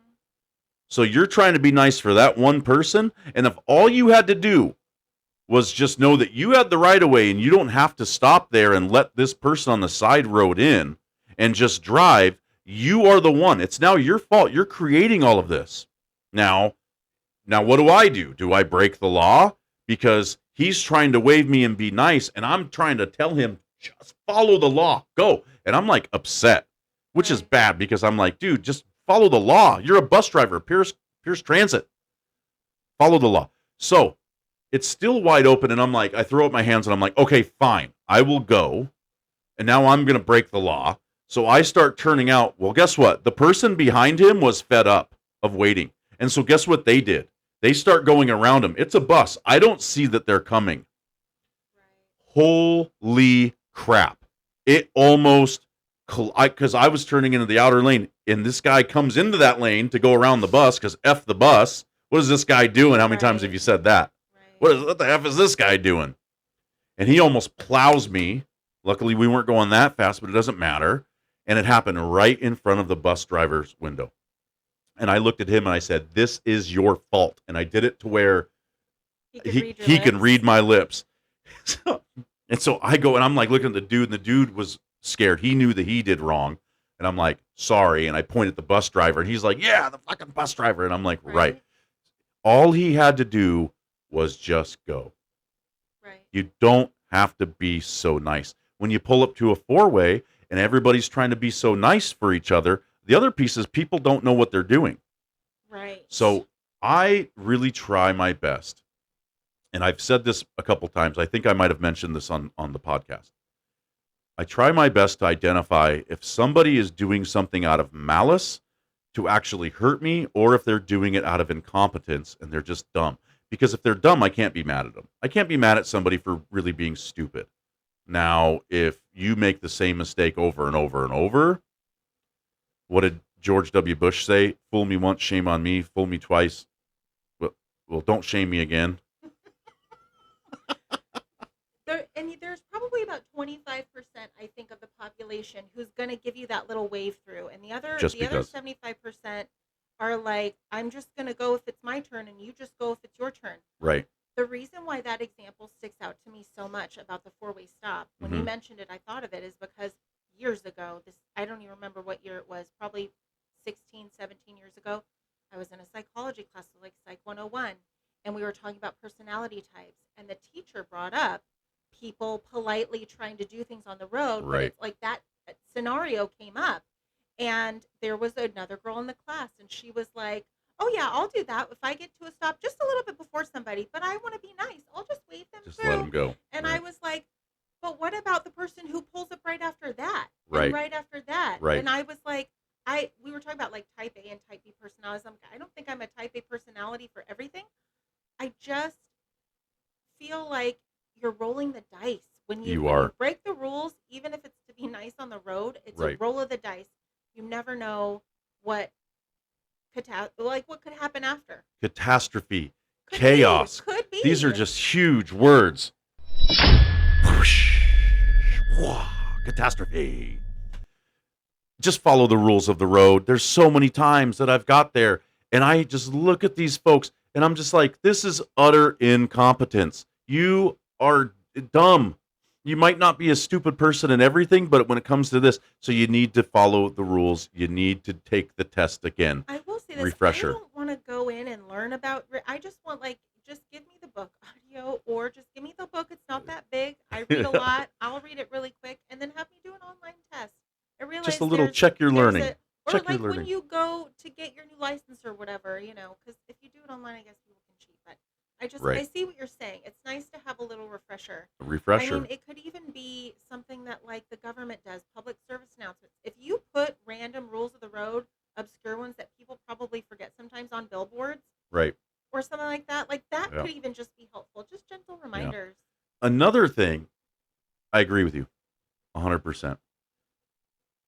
So you're trying to be nice for that one person, and if all you had to do was just know that you had the right of way and you don't have to stop there and let this person on the side road in and just drive, you are the one. It's now your fault. You're creating all of this. Now what do? Do I break the law? Because he's trying to wave me and be nice, and I'm trying to tell him, just follow the law. Go. And I'm like upset, which is bad because I'm like, dude, just follow the law. You're a bus driver, Pierce Transit. Follow the law. So it's still wide open, and I'm like, I throw up my hands, and I'm like, okay, fine. I will go. And now I'm going to break the law. So I start turning out. Well, guess what? The person behind him was fed up of waiting. And so guess what they did? They start going around him. It's a bus. I don't see that they're coming. Holy crap. It almost, because I was turning into the outer lane, and this guy comes into that lane to go around the bus because F the bus. What is this guy doing? How many times have you said that? What the F is this guy doing? And he almost plows me. Luckily, we weren't going that fast, but it doesn't matter. And it happened right in front of the bus driver's window. And I looked at him and I said, this is your fault. And I did it to where he can read my lips. And so I go and I'm like looking at the dude, and the dude was scared. He knew that he did wrong. And I'm like, sorry. And I point at the bus driver, and he's like, yeah, the fucking bus driver. And I'm like, right. All he had to do was just go. Right. You don't have to be so nice. When you pull up to a four-way and everybody's trying to be so nice for each other, the other piece is people don't know what they're doing. Right. So I really try my best. And I've said this a couple times. I think I might have mentioned this on the podcast. I try my best to identify if somebody is doing something out of malice to actually hurt me, or if they're doing it out of incompetence and they're just dumb. Because if they're dumb, I can't be mad at them. I can't be mad at somebody for really being stupid. Now, if you make the same mistake over and over and over, what did George W. Bush say? Fool me once, shame on me. Fool me twice. Well, don't shame me again. There's probably about 25%, I think, of the population who's going to give you that little wave through, and the other 75% are like, I'm just going to go if it's my turn, and you just go if it's your turn. Right. The reason why that example sticks out to me so much about the four-way stop, when you mentioned it, I thought of it, is because years ago, I don't even remember what year it was, probably 16, 17 years ago, I was in a psychology class, like Psych 101, and we were talking about personality types, and the teacher brought up people politely trying to do things on the road, but it's like that scenario came up, and there was another girl in the class, and she was like, oh yeah, I'll do that if I get to a stop just a little bit before somebody, but I want to be nice. I'll just wave them just through. Let them go. And I was like, but what about the person who pulls up right after that? Right. And right after that. Right. And I was like, we were talking about like type A and type B personalities. I don't think I'm a type A personality for everything. I just feel like you're rolling the dice. When you break the rules, even if it's to be nice on the road, it's a roll of the dice. You never know what like what could happen after. Catastrophe. Could Chaos. Could be. These are just huge words. Whoosh. Whoa. Catastrophe. Just follow the rules of the road. There's so many times that I've got there and I just look at these folks and I'm just like, this is utter incompetence. You are dumb. You might not be a stupid person in everything, but when it comes to this, so you need to follow the rules. You need to take the test again. I will say this. Refresher. I don't want to go in and learn about. I just want just give me the book audio or just give me the book. It's not that big. I read a lot. I'll read it really quick and then have me do an online test. I realize Just a little check your learning. Or check like your learning. when you go to get your new license or whatever, because if you do it online, I guess people can cheat. But I see what you're saying. It's nice to have a little refresher. A refresher. I mean, it could even be something that like the government does, public service announcements. If you put random rules of the road, obscure ones that people probably forget sometimes on billboards, right, or something like that could even just be helpful. Just gentle reminders. Yeah. Another thing, I agree with you 100%.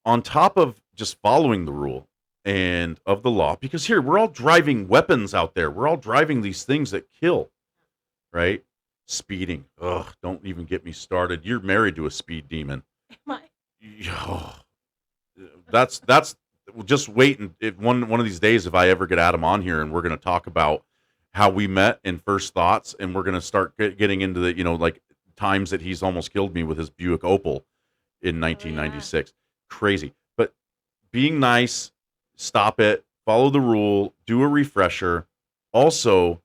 On top of just following the rule and of the law, because here we're all driving weapons out there. We're all driving these things that kill, right? Speeding. Ugh, don't even get me started. You're married to a speed demon. Am I? Oh, that's just wait. And one of these days, if I ever get Adam on here and we're going to talk about how we met in first thoughts, and we're going to start getting into the, like times that he's almost killed me with his Buick Opal in 1996. Crazy. But being nice, stop it, follow the rule, do a refresher. Also,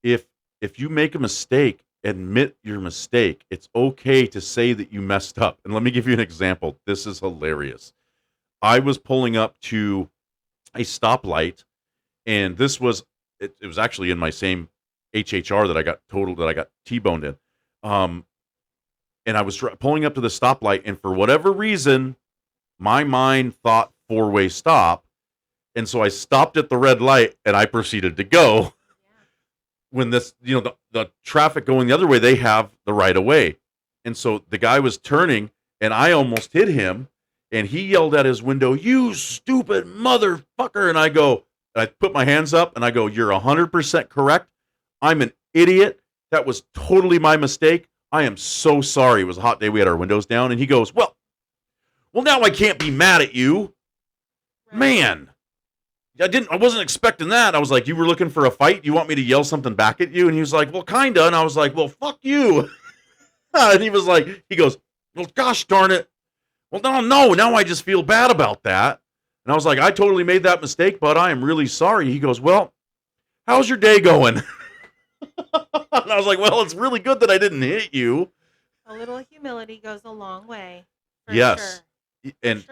if you make a mistake, admit your mistake. It's okay to say that you messed up. And let me give you an example. This is hilarious. I was pulling up to a stoplight, and this was it was actually in my same HHR that I got T-boned in. And I was pulling up to the stoplight, and for whatever reason, my mind thought four-way stop, and so I stopped at the red light, and I proceeded to go. Yeah. When this, the traffic going the other way, they have the right of way, and so the guy was turning, and I almost hit him, and he yelled at his window, "You stupid motherfucker!" And I put my hands up, and I go, "You're 100% correct. I'm an idiot. That was totally my mistake. I am so sorry." It was a hot day. We had our windows down, and he goes, Well, now I can't be mad at you. Right. Man, I wasn't expecting that. I was like, "You were looking for a fight? You want me to yell something back at you?" And he was like, "Well, kinda." And I was like, "Well, fuck you." And he goes, "Well, gosh darn it. Well, no, now I just feel bad about that." And I was like, "I totally made that mistake, but I am really sorry." He goes, "Well, how's your day going?" And I was like, "Well, it's really good that I didn't hit you." A little humility goes a long way. Yes. Sure. And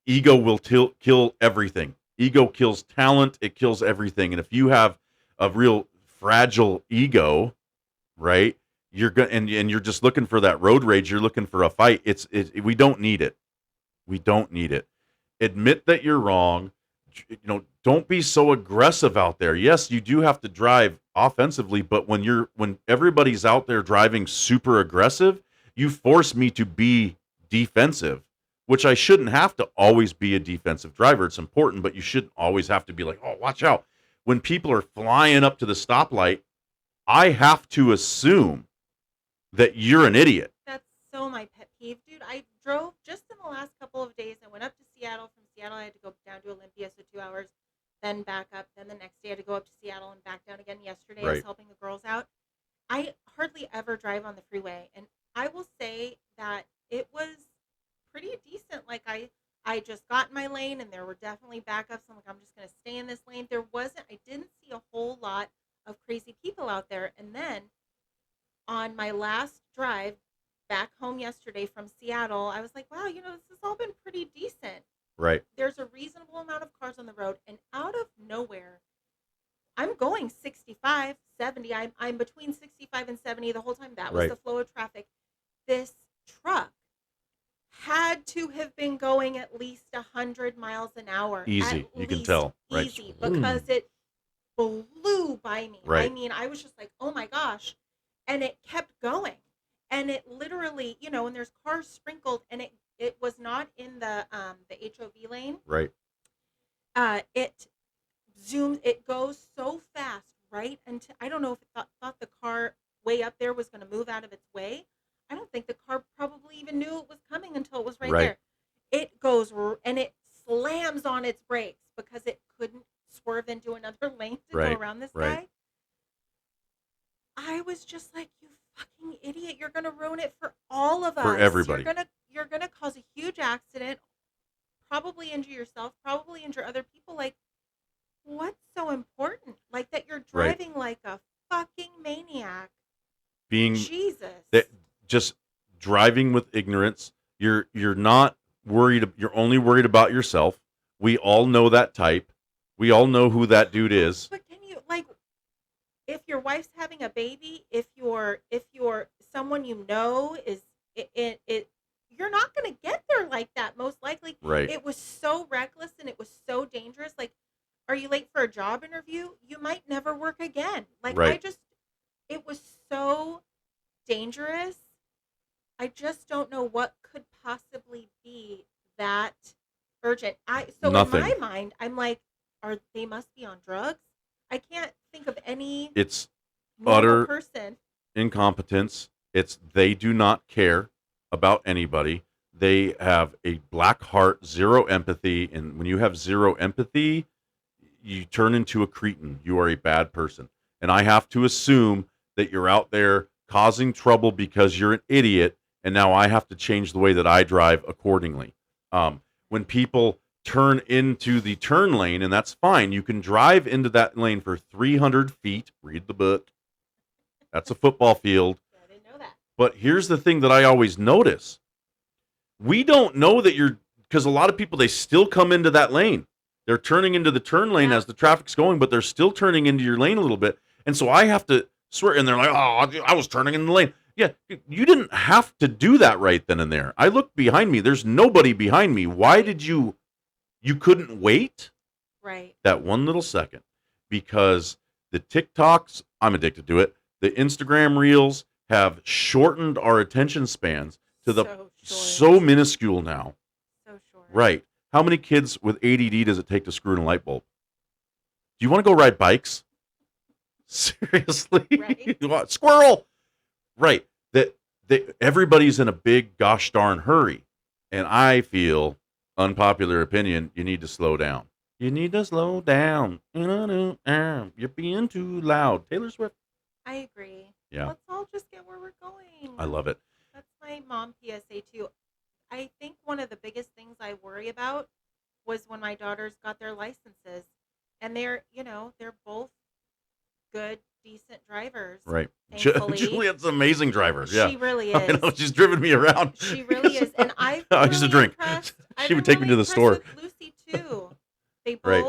ego will kill everything. Ego kills talent. It kills everything. And if you have a real fragile ego, right, you're and you're just looking for that road rage. You're looking for a fight. We don't need it. We don't need it. Admit that you're wrong. Don't be so aggressive out there. Yes, you do have to drive offensively, but when everybody's out there driving super aggressive, you force me to be defensive, which I shouldn't have to always be a defensive driver. It's important, but you shouldn't always have to be like, "Oh, watch out." When people are flying up to the stoplight, I have to assume that you're an idiot. That's so my pet peeve, dude. I drove just in the last couple of days. I went up to Seattle. From Seattle, I had to go down to Olympia, so 2 hours, then back up. Then the next day, I had to go up to Seattle and back down again. Yesterday, I was helping the girls out. I hardly ever drive on the freeway, and I will say that it was pretty decent. Like I just got in my lane, and there were definitely backups. I'm like, I'm just going to stay in this lane. I didn't see a whole lot of crazy people out there. And then on my last drive back home yesterday from Seattle, I was like, wow, this has all been pretty decent. Right. There's a reasonable amount of cars on the road, and out of nowhere, I'm going 65, 70. I'm between 65 and 70 the whole time. That was the flow of traffic. This truck had to have been going at least 100 miles an hour. Easy. You can tell. Right. Easy, because it blew by me. Right. I mean, I was just like, oh my gosh. And it kept going. And it literally, and there's cars sprinkled, and it was not in the HOV lane. Right. It zooms. It goes so fast, right? And I don't know if it thought the car way up there was going to move out of its way. I don't think the car probably even knew it was coming until it was right Right. there. It goes and it slams on its brakes because it couldn't swerve into another lane to go Right. around this Right. guy. I was just like, you fucking idiot! You're gonna ruin it for all of us. For everybody. You're gonna cause a huge accident. Probably injure yourself. Probably injure other people. Like, what's so important? Like that you're Right. driving like a fucking maniac. Being Jesus. that just driving with ignorance. You're not worried. You're only worried about yourself. We all know that type. We all know who that dude is. But can you like, if your wife's having a baby, if you're someone you know is it you're not going to get there like that most likely. Right. It was so reckless and it was so dangerous. Like, are you late for a job interview? You might never work again. Like, Right. it was so dangerous. I just don't know what could possibly be that urgent. Nothing. In my mind, I'm like, they must be on drugs? I can't think of any It's normal utter person. incompetence. It's they do not care about anybody. They have a black heart, zero empathy, and when you have zero empathy, you turn into a cretin. You are a bad person. And I have to assume that you're out there causing trouble because you're an idiot, and now I have to change the way that I drive accordingly. When people turn into the turn lane, and that's fine, you can drive into that lane for 300 feet, read the book. That's a football field. I didn't know that. But here's the thing that I always notice. We don't know that because a lot of people, they still come into that lane. They're turning into the turn lane as the traffic's going, but they're still turning into your lane a little bit. And so I have to swear, and they're like, oh, I was turning in the lane. Yeah, you didn't have to do that right then and there. I look behind me. There's nobody behind me. Why did you couldn't wait? Right. That one little second, because the TikToks, I'm addicted to it. The Instagram reels have shortened our attention spans to so minuscule now. So short. Right. How many kids with ADD does it take to screw in a light bulb? Do you want to go ride bikes? Seriously? Right. Squirrel. Right. That everybody's in a big gosh darn hurry. And I feel, unpopular opinion, you need to slow down. You need to slow down. You're being too loud. Taylor Swift. I agree. Yeah. Let's all just get where we're going. I love it. That's my mom PSA too. I think one of the biggest things I worry about was when my daughters got their licenses, and they're both good, decent drivers. Right. Thankfully. Juliet's an amazing driver. Yeah. She really is. I know, she's driven me around. She really is. And I used to drink. She would take me to the store. With Lucy too. They Right.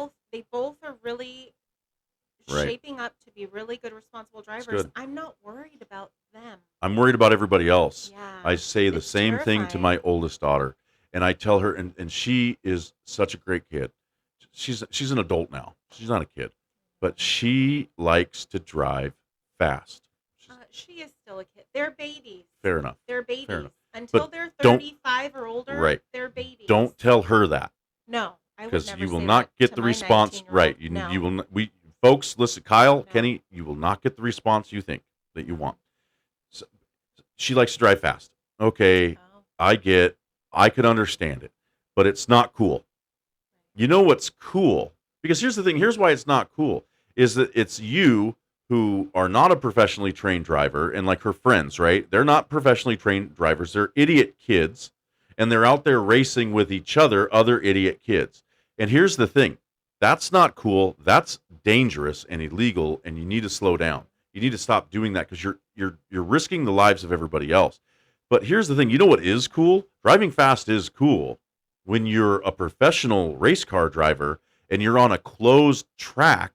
both are really Right. shaping up to be really good, responsible drivers. good. I'm not worried about them. I'm worried about everybody else. Yeah. I say the It's same thing to terrifying. my oldest daughter, and I tell her, and she is such a great kid. She's an adult now. She's not a kid, but she likes to drive fast. She is still a kid. They're babies. Fair enough. They're babies. enough. Until But they're don't- 35 or older, Right. they're babies. Don't tell her that, No, I would because never you will say not that get to the my response 19-year-old. right. No. You will. Folks, listen, Kyle, No. Kenny, you will not get the response you think that you want. So, she likes to drive fast. Okay, Oh, I could understand it, but it's not cool. You know what's cool? Because here's the thing. Here's why it's not cool is that it's you who are not a professionally trained driver, and like her friends, right? They're not professionally trained drivers. They're idiot kids, and they're out there racing with each other idiot kids. And here's the thing. That's not cool. That's dangerous and illegal, and you need to slow down. You need to stop doing that because you're risking the lives of everybody else. But here's the thing. You know what is cool? Driving fast is cool when you're a professional race car driver and you're on a closed track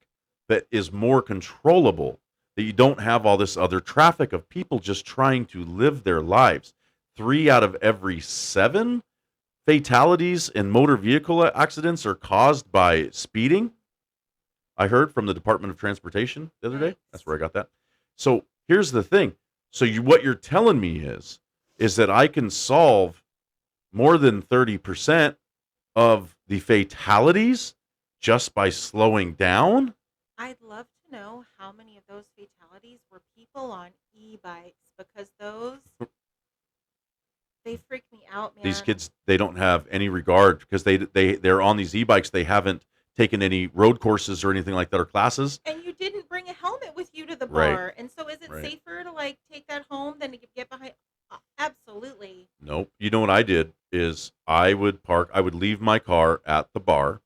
that is more controllable, that you don't have all this other traffic of people just trying to live their lives. 3 out of every 7 fatalities in motor vehicle accidents are caused by speeding. I heard from the Department of Transportation the other day. Nice. That's where I got that. So here's the thing. So what you're telling me is that I can solve more than 30% of the fatalities just by slowing down. I'd love to know how many of those fatalities were people on e-bikes, because those, they freak me out, These man. kids, they don't have any regard because they're on these e-bikes. They haven't taken any road courses or anything like that or classes. And you didn't bring a helmet with you to the Right. bar. And so is it Right. safer to like take that home than to get behind? Absolutely. Nope. You know what I did is I would leave my car at the bar,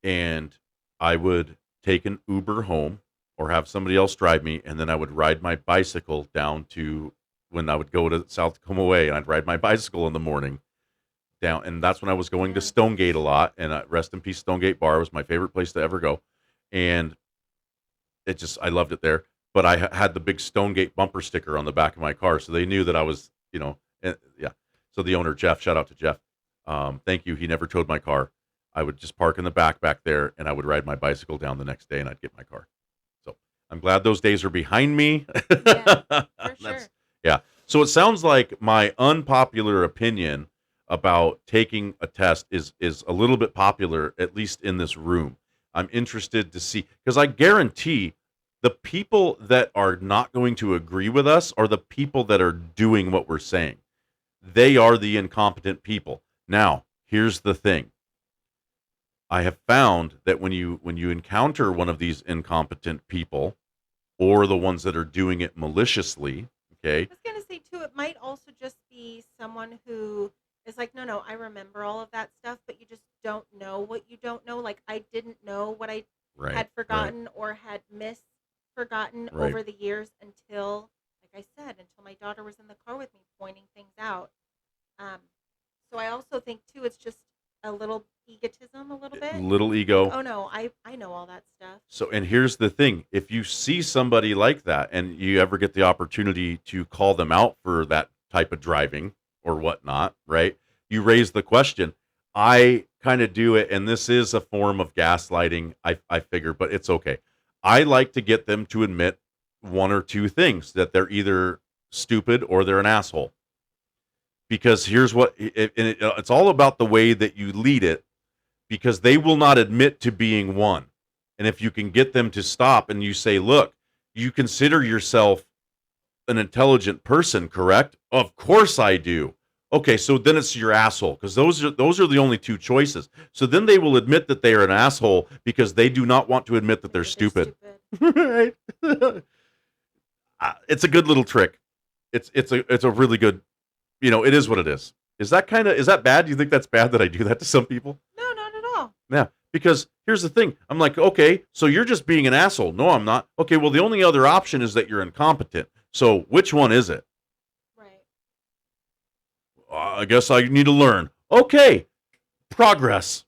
and I would take an Uber home or have somebody else drive me, and then I would ride my bicycle down to when I would go to South Tacoma Way, and I'd ride my bicycle in the morning down, and that's when I was going to Yeah. Stonegate a lot, and rest in peace, Stonegate Bar was my favorite place to ever go, and I loved it there. But I had the big Stonegate bumper sticker on the back of my car, so they knew that I was, yeah. So the owner, Jeff, shout out to Jeff. Thank you. He never towed my car. I would just park in the back there, and I would ride my bicycle down the next day, and I'd get my car. So I'm glad those days are behind me. Yeah, for sure. Yeah. So it sounds like my unpopular opinion about taking a test is a little bit popular, at least in this room. I'm interested to see, because I guarantee the people that are not going to agree with us are the people that are doing what we're saying. They are the incompetent people. Now, here's the thing. I have found that when you encounter one of these incompetent people, or the ones that are doing it maliciously, okay? I was going to say, too, it might also just be someone who is like, no, I remember all of that stuff, but you just don't know what you don't know. Like, I didn't know what I had forgotten or had misforgotten Right. over the years until, like I said, until my daughter was in the car with me pointing things out. So I also think, too, it's just a little egotism, a little bit. Little ego. Oh, no, I know all that stuff. So, and here's the thing. If you see somebody like that and you ever get the opportunity to call them out for that type of driving or whatnot, right? You raise the question. I kind of do it, and this is a form of gaslighting, I figure, but it's okay. I like to get them to admit one or two things, that they're either stupid or they're an asshole. Because here's what it's all about, the way that you lead it, because they will not admit to being one. And if you can get them to stop and you say, look, you consider yourself an intelligent person, correct? Of course I do. Okay, so then it's your asshole, because those are the only two choices. So then they will admit that they are an asshole because they do not want to admit that they're stupid. Right? It's a good little trick. It's a really good, it is what it is. Is that bad? Do you think that's bad that I do that to some people? No, not at all. Yeah, because here's the thing. I'm like, okay, so you're just being an asshole. No, I'm not. Okay, well, the only other option is that you're incompetent. So which one is it? Right. I guess I need to learn. Okay, progress.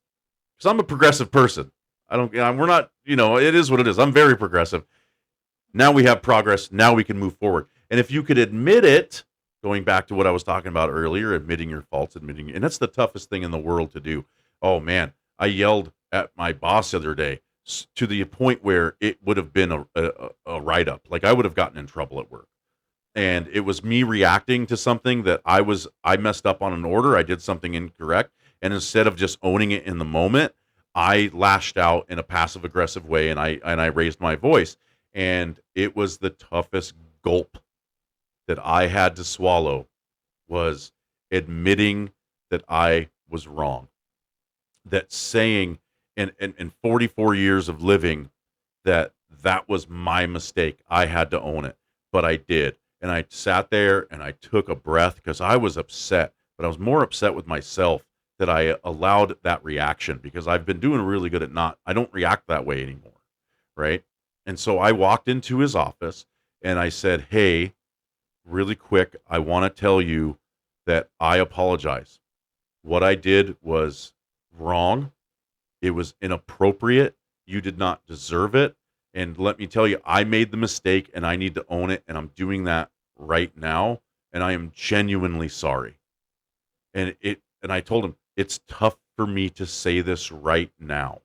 Because I'm a progressive person. We're not, it is what it is. I'm very progressive. Now we have progress. Now we can move forward. And if you could admit it, going back to what I was talking about earlier, admitting your faults, and that's the toughest thing in the world to do. Oh, man, I yelled at my boss the other day to the point where it would have been a write-up. Like, I would have gotten in trouble at work. And it was me reacting to something that I messed up on an order. I did something incorrect. And instead of just owning it in the moment, I lashed out in a passive aggressive way, and I raised my voice. And it was the toughest gulp that I had to swallow, was admitting that I was wrong. That saying in 44 years of living that was my mistake. I had to own it, but I did. And I sat there and I took a breath because I was upset, but I was more upset with myself that I allowed that reaction, because I've been doing really good at I don't react that way anymore. Right. And so I walked into his office and I said, hey, really quick, I want to tell you that I apologize. What I did was wrong. It was inappropriate. You did not deserve it. And let me tell you, I made the mistake and I need to own it. And I'm doing that right now. And I am genuinely sorry. And I told him, it's tough for me to say this right now.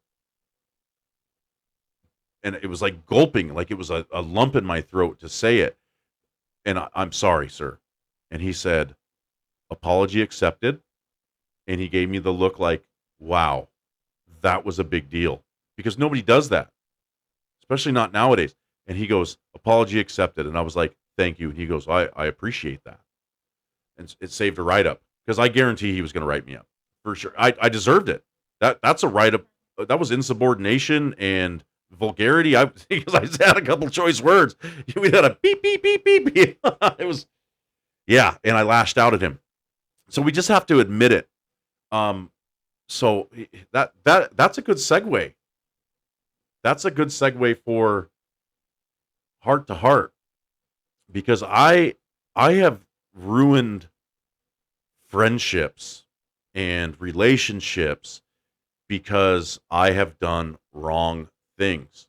And it was like gulping, like it was a lump in my throat to say it. And I'm sorry, sir. And he said, apology accepted. And he gave me the look like, wow, that was a big deal. because nobody does that, especially not nowadays. And he goes, apology accepted. And I was like, thank you. And he goes, I appreciate that. And it saved a write up because I guarantee he was going to write me up for sure. I deserved it. That's a write up. That was insubordination and vulgarity. Because I said a couple choice words. We had a beep, beep, beep, beep, beep. It was, yeah. And I lashed out at him. So we just have to admit it. So that's a good segue. That's a good segue for heart to heart, because I have ruined friendships and relationships because I have done wrong things.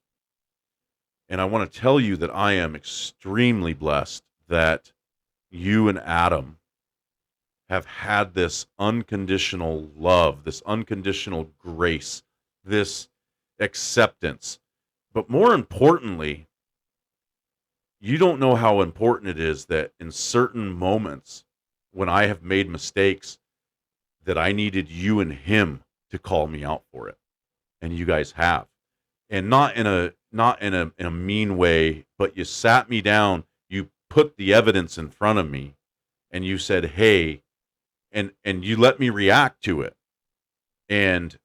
And I want to tell you that I am extremely blessed that you and Adam have had this unconditional love, this unconditional grace, this acceptance. But more importantly, you don't know how important it is that in certain moments when I have made mistakes, that I needed you and him to call me out for it. And you guys have. And not in a mean way, but you sat me down, you put the evidence in front of me, and you said, "Hey," and you let me react to it. And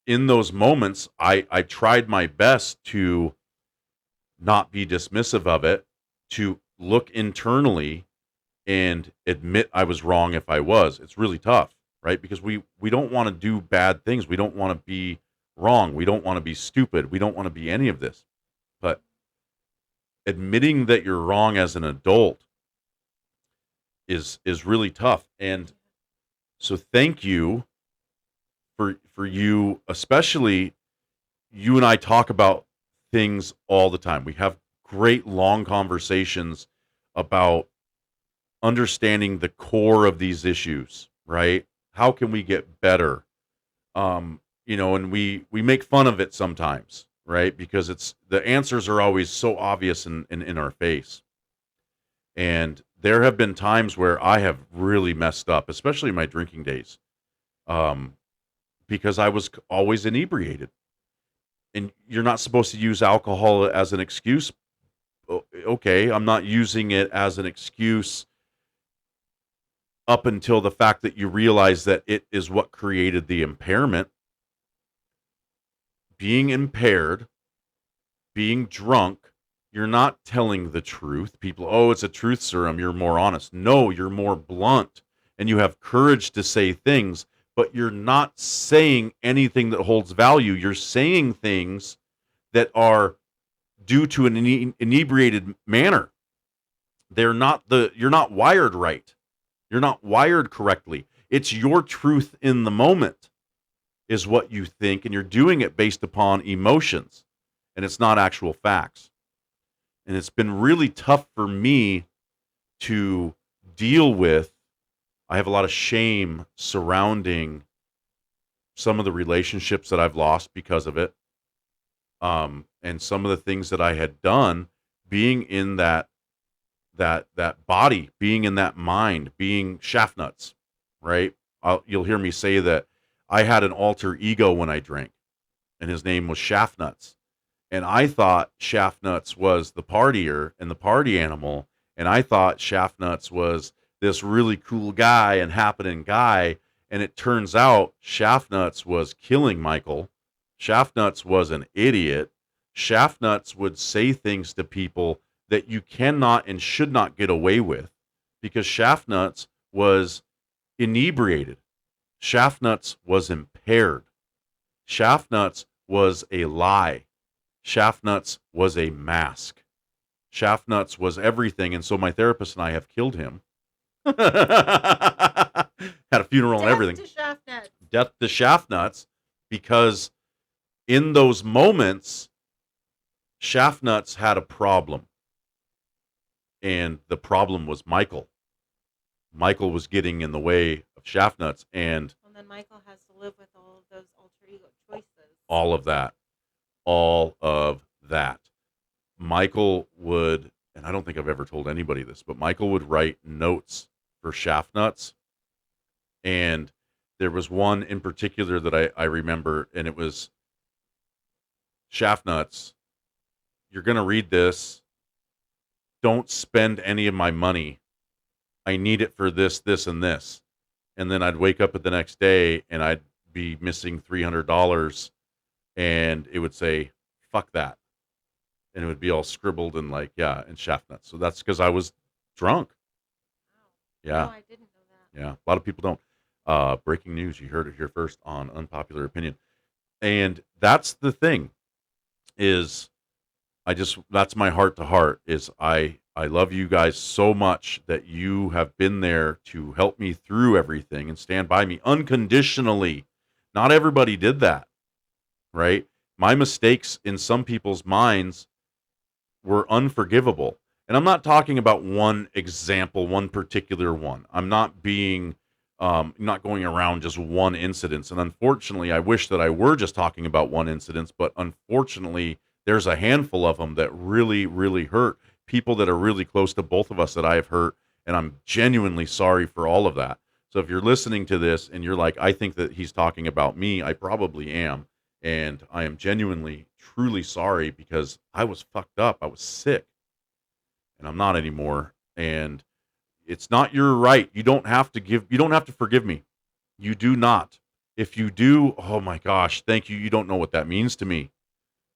in those moments, I tried my best to not be dismissive of it, to look internally and admit I was wrong if I was. It's really tough, right? Because we don't want to do bad things. We don't want to be wrong. We don't want to be stupid. We don't want to be any of this. But admitting that you're wrong as an adult is really tough. And so thank you for you, especially you and I talk about things all the time. We have great long conversations about understanding the core of these issues, right? How can we get better? And we make fun of it sometimes, right? Because the answers are always so obvious in our face. And there have been times where I have really messed up, especially in my drinking days, because I was always inebriated. And you're not supposed to use alcohol as an excuse. Okay, I'm not using it as an excuse up until the fact that you realize that it is what created the impairment. Being impaired, being drunk, you're not telling the truth. People, oh, it's a truth serum, you're more honest. No, you're more blunt, and you have courage to say things, but you're not saying anything that holds value. You're saying things that are due to an inebriated manner. You're not wired right. You're not wired correctly. It's your truth in the moment is what you think, and you're doing it based upon emotions, and it's not actual facts. And it's been really tough for me to deal with. I have a lot of shame surrounding some of the relationships that I've lost because of it. And some of the things that I had done, being in that body, being in that mind, being shaft nuts, right? You'll hear me say that I had an alter ego when I drank, and his name was Shaft Nuts. And I thought Shaft Nuts was the partier and the party animal, and I thought Shaft Nuts was this really cool guy and happening guy. And it turns out Shaft Nuts was killing Michael. Shaft Nuts was an idiot. Shaft Nuts would say things to people that you cannot and should not get away with, because Shaft Nuts was inebriated. Shaft Nuts was impaired. Shaft Nuts was a lie. Shaft Nuts was a mask. Shaft Nuts was everything. And so my therapist and I have killed him. Had a funeral and everything. Death to Shaft Nuts. Death to Shaft Nuts, because in those moments, Shaft Nuts had a problem. And the problem was Michael. Michael was getting in the way of Shaft Nuts, and then Michael has to live with all of those alter ego choices. all of that. Michael would, and I don't think I've ever told anybody this, but Michael would write notes for Shaft Nuts. And there was one in particular that I remember, and it was Shaft nuts, you're going to read this. Don't spend any of my money. I need it for this, this, and this. And then I'd wake up the next day and I'd be missing $300 and it would say, fuck that. And it would be all scribbled and like, yeah, and shaft nuts. So that's because I was drunk. Wow. Yeah. No, I didn't know that. Yeah. A lot of people don't. Breaking news. You heard it here first on Unpopular Opinion. And that's the thing is that's my heart to heart is I love you guys so much that you have been there to help me through everything and stand by me unconditionally. Not everybody did that, right? My mistakes in some people's minds were unforgivable. And I'm not talking about one example, one particular one. I'm not not going around just one incident. And unfortunately, I wish that I were just talking about one incident, but unfortunately, there's a handful of them that really, really hurt. People that are really close to both of us that I have hurt. And I'm genuinely sorry for all of that. So if you're listening to this and you're like, I think that he's talking about me, I probably am. And I am genuinely, truly sorry because I was fucked up. I was sick and I'm not anymore. And it's not your right. You don't have to forgive me. You do not. If you do, oh my gosh, thank you. You don't know what that means to me.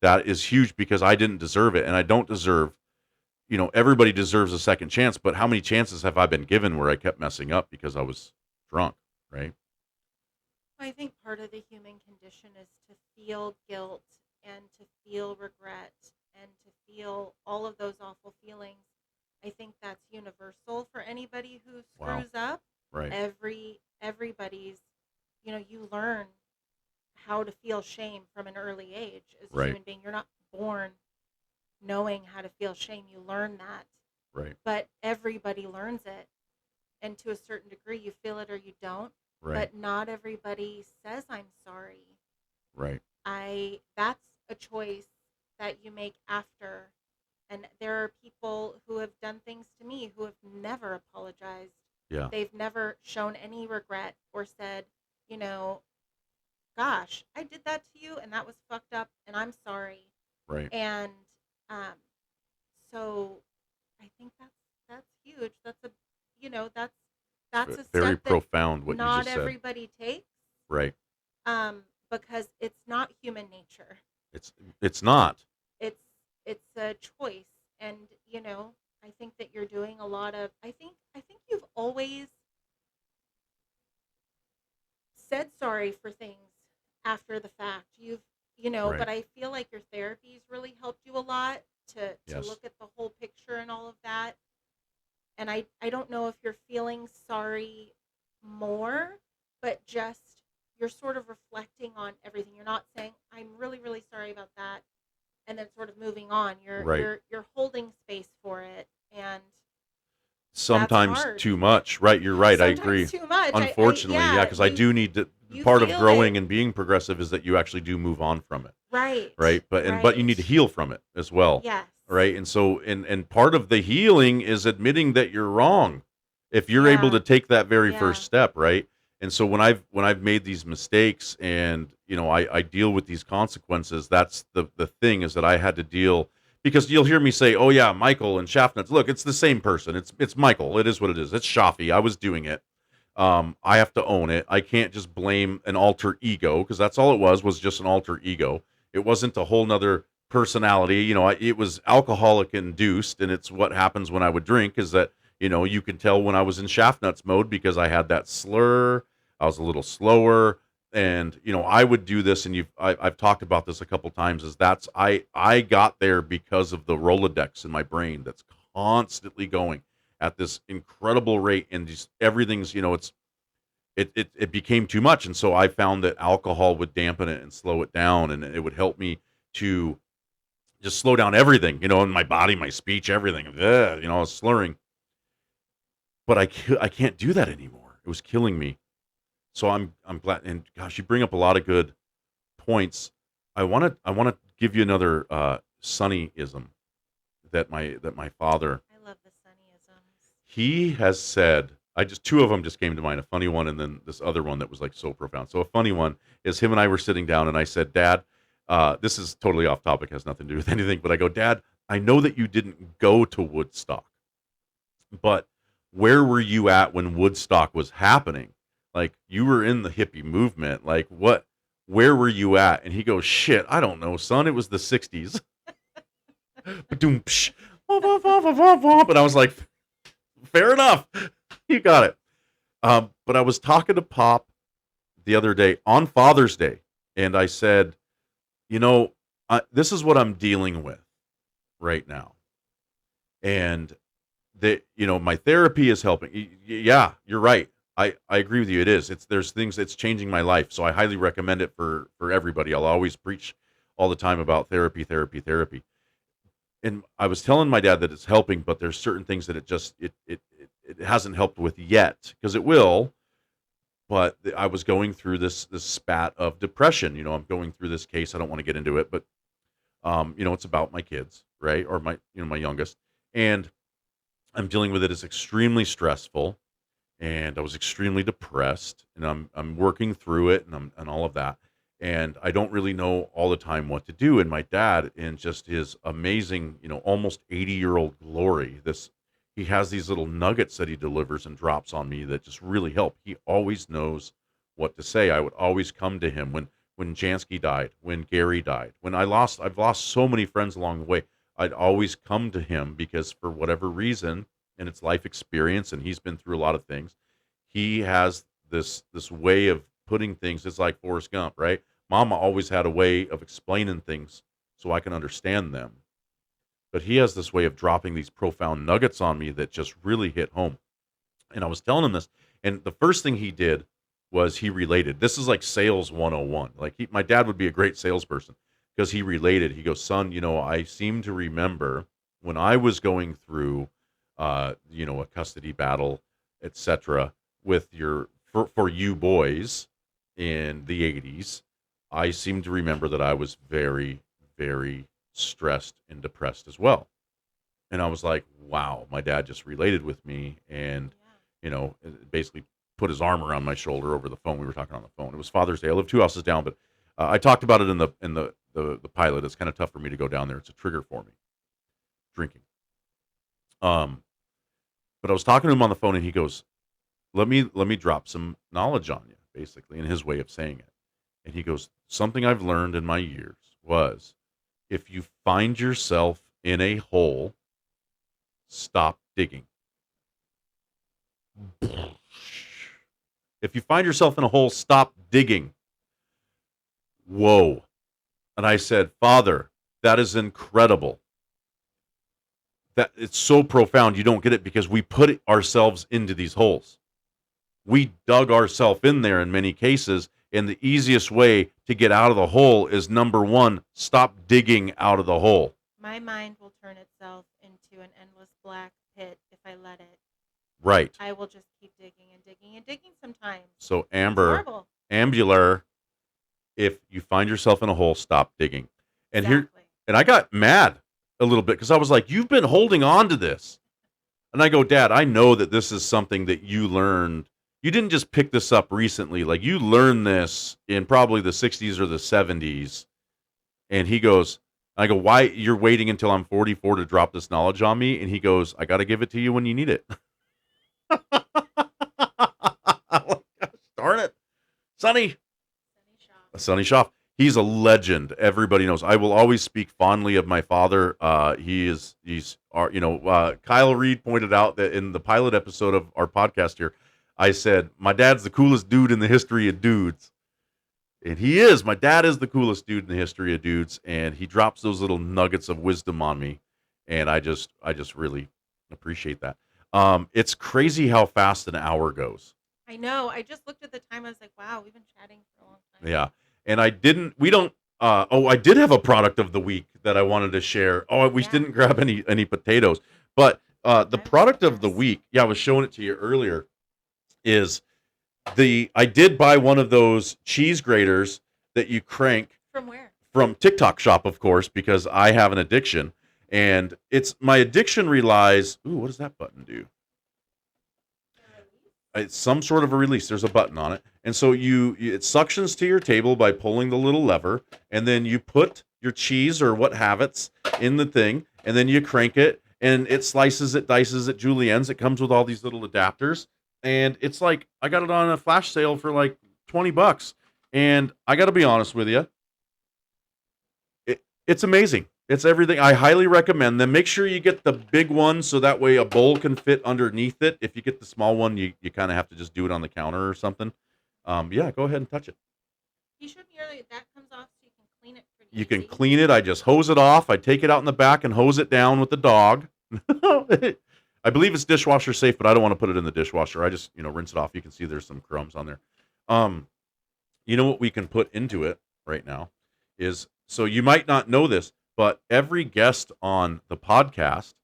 That is huge because I didn't deserve it. And I don't deserve, everybody deserves a second chance. But how many chances have I been given where I kept messing up because I was drunk, right? I think part of the human condition is to feel guilt and to feel regret and to feel all of those awful feelings. I think that's universal for anybody who Wow. screws up. Right. Everybody's, you learn how to feel shame from an early age as a Right. human being. You're not born knowing how to feel shame. You learn that. Right. But everybody learns it. And to a certain degree, you feel it or you don't. Right. But not everybody says I'm sorry. Right. That's a choice that you make after. And there are people who have done things to me who have never apologized. Yeah. They've never shown any regret or said, gosh, I did that to you and that was fucked up and I'm sorry. Right. And so I think that's huge. That's a that's a very step profound what that you not just said. everybody takes. Right. Because it's not human nature. It's not. It's a choice, and I think that you're doing a lot of. I think you've always said sorry for things after the fact. Right. But I feel like your therapy's really helped you a lot to Yes. look at the whole picture and all of that. And I don't know if you're feeling sorry more, but just you're sort of reflecting on everything. You're not saying, I'm really, really sorry about that, and then sort of moving on. Right. You're holding space for it, and Sometimes hard. too much. Right. You're right. I agree. sometimes too much. Unfortunately, yeah, because I do need to. you Part of feel growing it. and being progressive is that you actually do move on from it. Right. Right. But you need to heal from it as well. Yes. Right. And so and part of the healing is admitting that you're wrong. If you're Yeah. able to take that very Yeah. first step, right? And so when I've made these mistakes and I deal with these consequences, that's the thing is that I had to deal because you'll hear me say, "Oh yeah, Michael and Shaftnuts. Look, it's the same person. It's Michael. It is what it is. It's Schaafy. I was doing it. I have to own it. I can't just blame an alter ego because that's all it was just an alter ego. It wasn't a whole nother personality. It was alcoholic induced, and it's what happens when I would drink is that you can tell when I was in Shaftnuts mode because I had that slur. I was a little slower, and I would do this, and I've talked about this a couple times. Is that's I got there because of the Rolodex in my brain that's constantly going at this incredible rate, and just everything's it became too much, and so I found that alcohol would dampen it and slow it down, and it would help me to just slow down everything, in my body, my speech, everything. I was slurring, but I can't do that anymore. It was killing me. So I'm glad, and gosh, you bring up a lot of good points. I want to give you another Sonnyism that my father I love the Sunnyisms. he has said. Two of them just came to mind. A funny one, and then this other one that was like so profound. So a funny one is him and I were sitting down, and I said, "Dad, this is totally off topic, has nothing to do with anything, but I go, Dad, I know that you didn't go to Woodstock, but where were you at when Woodstock was happening? Like, you were in the hippie movement. Like, where were you at? And he goes, shit, I don't know, son. It was the 60s. Ba-doom, psh, womp, womp, womp, womp, womp. And I was like, fair enough. You got it. But I was talking to Pop the other day on Father's Day, and I said, this is what I'm dealing with right now. And my therapy is helping. Yeah, you're right. I agree with you. It is. There's things that's changing my life. So I highly recommend it for everybody. I'll always preach all the time about therapy. And I was telling my dad that it's helping, but there's certain things that it hasn't helped with yet, because it will. But I was going through this spat of depression. I'm going through this case. I don't want to get into it, but it's about my kids, right? Or my youngest, and I'm dealing with it. It's extremely stressful, and I was extremely depressed, and I'm working through it, and all of that. And I don't really know all the time what to do. And my dad, in just his amazing, almost 80-year-old glory, he has these little nuggets that he delivers and drops on me that just really help. He always knows what to say. I would always come to him when Jansky died, when Gary died, I've lost so many friends along the way. I'd always come to him because, for whatever reason, and it's life experience, and he's been through a lot of things, he has this way of putting things. It's like Forrest Gump, right? Mama always had a way of explaining things so I can understand them. But he has this way of dropping these profound nuggets on me that just really hit home. And I was telling him this, and the first thing he did was he related. This is like sales 101. Like, my dad would be a great salesperson, because he related. He goes, son, I seem to remember when I was going through, a custody battle, etc., with for you boys in the 80s. I seem to remember that I was very, very stressed and depressed as well. And I was like, wow, my dad just related with me, and basically put his arm around my shoulder over the phone. We were talking on the phone. It was Father's Day. I live 2 houses down, but I talked about it in the pilot. It's kind of tough for me to go down there. It's a trigger for me, drinking. But I was talking to him on the phone, and he goes, let me drop some knowledge on you, basically, in his way of saying it. And he goes, something I've learned in my years was, if you find yourself in a hole, stop digging. If you find yourself in a hole, stop digging. Whoa. And I said, Father, that is incredible. That it's so profound. You don't get it, because we put ourselves into these holes. We dug ourselves in there in many cases. And the easiest way to get out of the hole is, number one, stop digging out of the hole. My mind will turn itself into an endless black pit if I let it. Right. I will just keep digging and digging and digging sometimes. So, Ambular, if you find yourself in a hole, stop digging. And Exactly. and I got mad a little bit, because I was like, you've been holding on to this. And I go, Dad, I know that this is something that you learned. You didn't just pick this up recently. Like, you learned this in probably the 60s or the 70s. And he goes, I go, why you're waiting until I'm 44 to drop this knowledge on me? And he goes, I got to give it to you when you need it. Gosh, darn it. Sonny Schaaf. He's a legend. Everybody knows. I will always speak fondly of my father. He's Kyle Reed pointed out that in the pilot episode of our podcast here, I said, my dad's the coolest dude in the history of dudes. And he is. My dad is the coolest dude in the history of dudes. And he drops those little nuggets of wisdom on me. And I just really appreciate that. It's crazy how fast an hour goes. I know. I just looked at the time. I was like, wow, we've been chatting for a long time. Yeah. And I did have a product of the week that I wanted to share. We didn't grab any potatoes. But the product of the week, I was showing it to you earlier, is I did buy one of those cheese graters that you crank. From where? From Tik Tok Shop, of course, because I have an addiction. And my addiction relies, what does that button do? it's some sort of a release. There's a button on it, and so it suctions to your table by pulling the little lever, and then you put your cheese or what have it's in the thing, and then you crank it, and it slices it, dices it, juliennes. It comes with all these little adapters, and it's like I got it on a flash sale for like $20, and I got to be honest with you, it's amazing. It's everything. I highly recommend them. Make sure you get the big one so that way a bowl can fit underneath it. If you get the small one, you kind of have to just do it on the counter or something. Yeah, go ahead and touch it. You should nearly that comes off so you can clean it pretty You can easy. clean it. I just hose it off. I take it out in the back and hose it down with the dog. I believe it's dishwasher safe, but I don't want to put it in the dishwasher. I just, rinse it off. You can see there's some crumbs on there. You know what we can put into it right now is, so you might not know this, but every guest on the podcast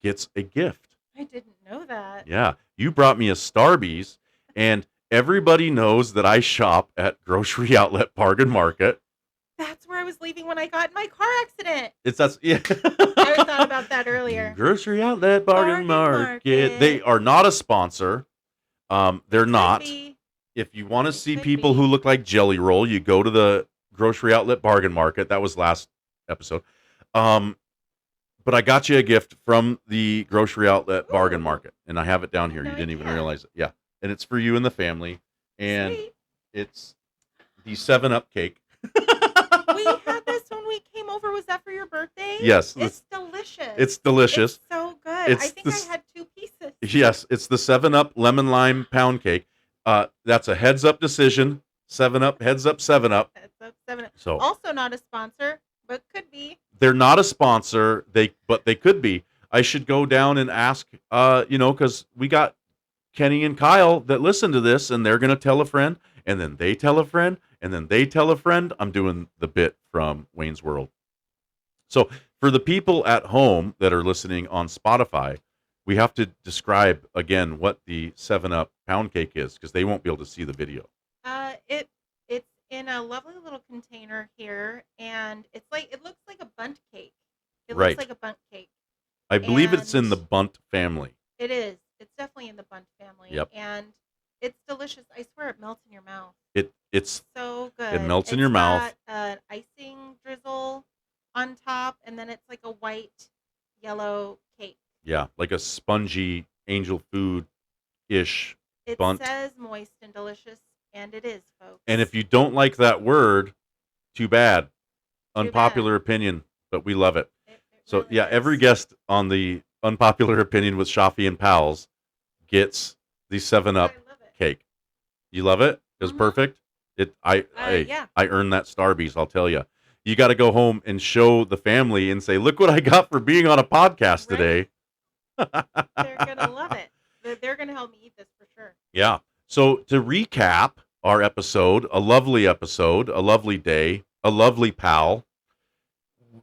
gets a gift. I didn't know that. Yeah. You brought me a Starbucks, and everybody knows that I shop at Grocery Outlet Bargain Market. That's where I was leaving when I got in my car accident. Yeah. I thought about that earlier. Grocery Outlet Bargain Market. They are not a sponsor. They're not. If you want to see people who look like Jelly Roll, you go to the Grocery Outlet Bargain Market. That was last episode. But I got you a gift from the Grocery Outlet Bargain Market, and I have it down here. You didn't even realize it. Yeah. And it's for you and the family. And Sweet. It's the 7-Up cake. We had this when we came over. Was that for your birthday? Yes. It's delicious. It's delicious. It's so good. I think I had 2 pieces. Yes. It's the 7-Up lemon lime pound cake. That's a heads up decision. 7-Up, heads up, 7-Up. Heads up, 7-Up. So also not a sponsor, but could be. They're not a sponsor. But they could be. I should go down and ask, because we got Kenny and Kyle that listen to this, and they're going to tell a friend, and then they tell a friend, and then they tell a friend. I'm doing the bit from Wayne's World. So for the people at home that are listening on Spotify, we have to describe again what the 7-Up pound cake is, because they won't be able to see the video. It's in a lovely little container here, and it looks like a bundt cake. It Right. looks like a bundt cake. I believe it's in And- the Bundt family. It is. It's definitely in the bundt family. Yep. And it's delicious. I swear it melts in your mouth. It's So good. It melts in your mouth. It's got an icing drizzle on top, and then it's like a white, yellow cake. yeah, like a spongy angel food ish. It Bundt. says moist and delicious, and it is, folks. And if you don't like that word, too bad. Too Unpopular opinion, but we love it. It So really yeah, is. every guest on the Unpopular Opinion with Schaafy and Pals gets the 7-Up I love it. cake. You love it? It was Mhm. perfect. I Yeah. earned that Starbucks, I'll tell you. You got to go home and show the family and say, "Look what I got for being on a podcast today." They're gonna love it. They're gonna help me eat this for sure. Yeah. So to recap our episode, a lovely day, a lovely pal.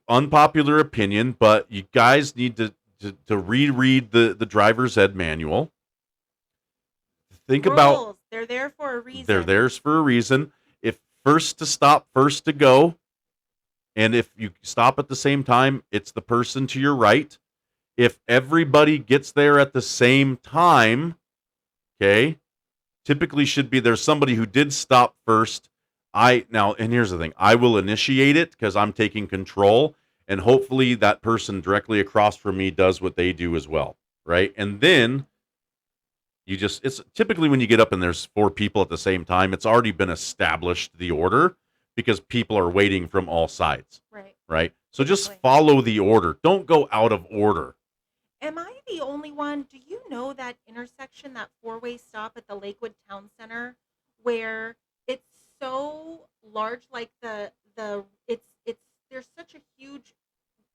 Unpopular opinion, but you guys need to reread the driver's ed manual. Think about Rules. They're there for a reason. they're theirs for a reason. If first to stop, first to go. And if you stop at the same time, it's the person to your right. If everybody gets there at the same time, okay, typically should be there's somebody who did stop first. And here's the thing, I will initiate it because I'm taking control, and hopefully that person directly across from me does what they do as well, right? And then it's typically when you get up and there's 4 people at the same time, it's already been established the order because people are waiting from all sides, Right. right? So just Exactly. follow the order. Don't go out of order. Am I the only one? Do you know that intersection, that 4-way stop at the Lakewood Town Center, where it's so large, like it's there's such a huge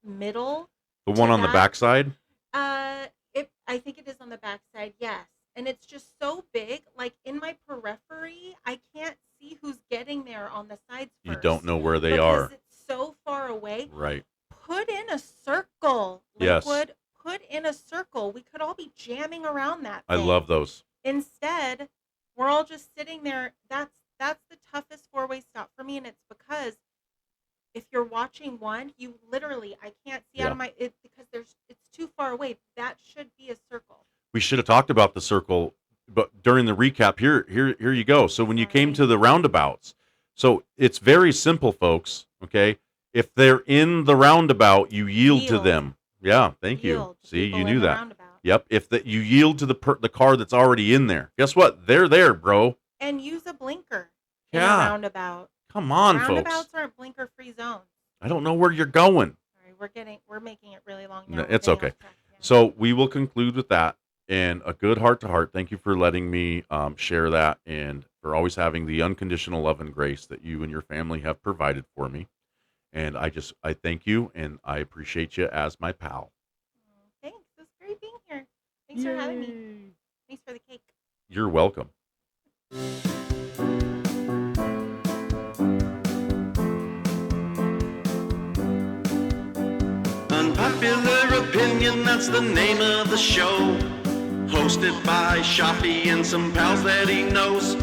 middle. The one To on the that- backside, I think it is on the backside, yes. And it's just so big, like in my periphery, I can't see who's getting there on the sides you first. don't know where they because are. it's so far away. Right. Put in a circle, Yes. Lakewood. Put in a circle. We could all be jamming around that I thing. love those. Instead, we're all just sitting there. That's the toughest 4-way stop for me, and it's because if you're watching one, you literally I can't see out of my because it's too far away. That should be a circle. We should have talked about the circle but during the recap, here you go. So when you came to the roundabouts, so it's very simple, folks. Okay, if they're in the roundabout, you yield to them. Yeah, thank you. Yield to See, people you in knew the that. roundabout. Yep. If you yield to the car that's already in there, guess what? They're there, bro. And use a blinker in Yeah. a roundabout. Come on, Roundabouts folks. aren't blinker-free zones. I don't know where you're going. Sorry, we're making it really long No, now. it's We're getting okay. off track again. So we will conclude with that, and a good heart to heart. Thank you for letting me share that, and for always having the unconditional love and grace that you and your family have provided for me. And I thank you, and I appreciate you as my pal. Thanks. It was great being here. Thanks for having me. Thanks for the cake. You're welcome. Unpopular opinion, that's the name of the show. Hosted by Schaafy and some pals that he knows.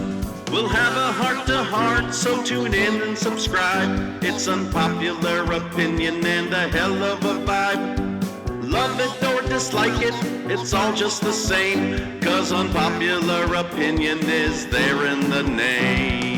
We'll have a heart-to-heart, so tune in and subscribe. It's unpopular opinion and a hell of a vibe. Love it or dislike it, it's all just the same. 'Cause unpopular opinion is there in the name.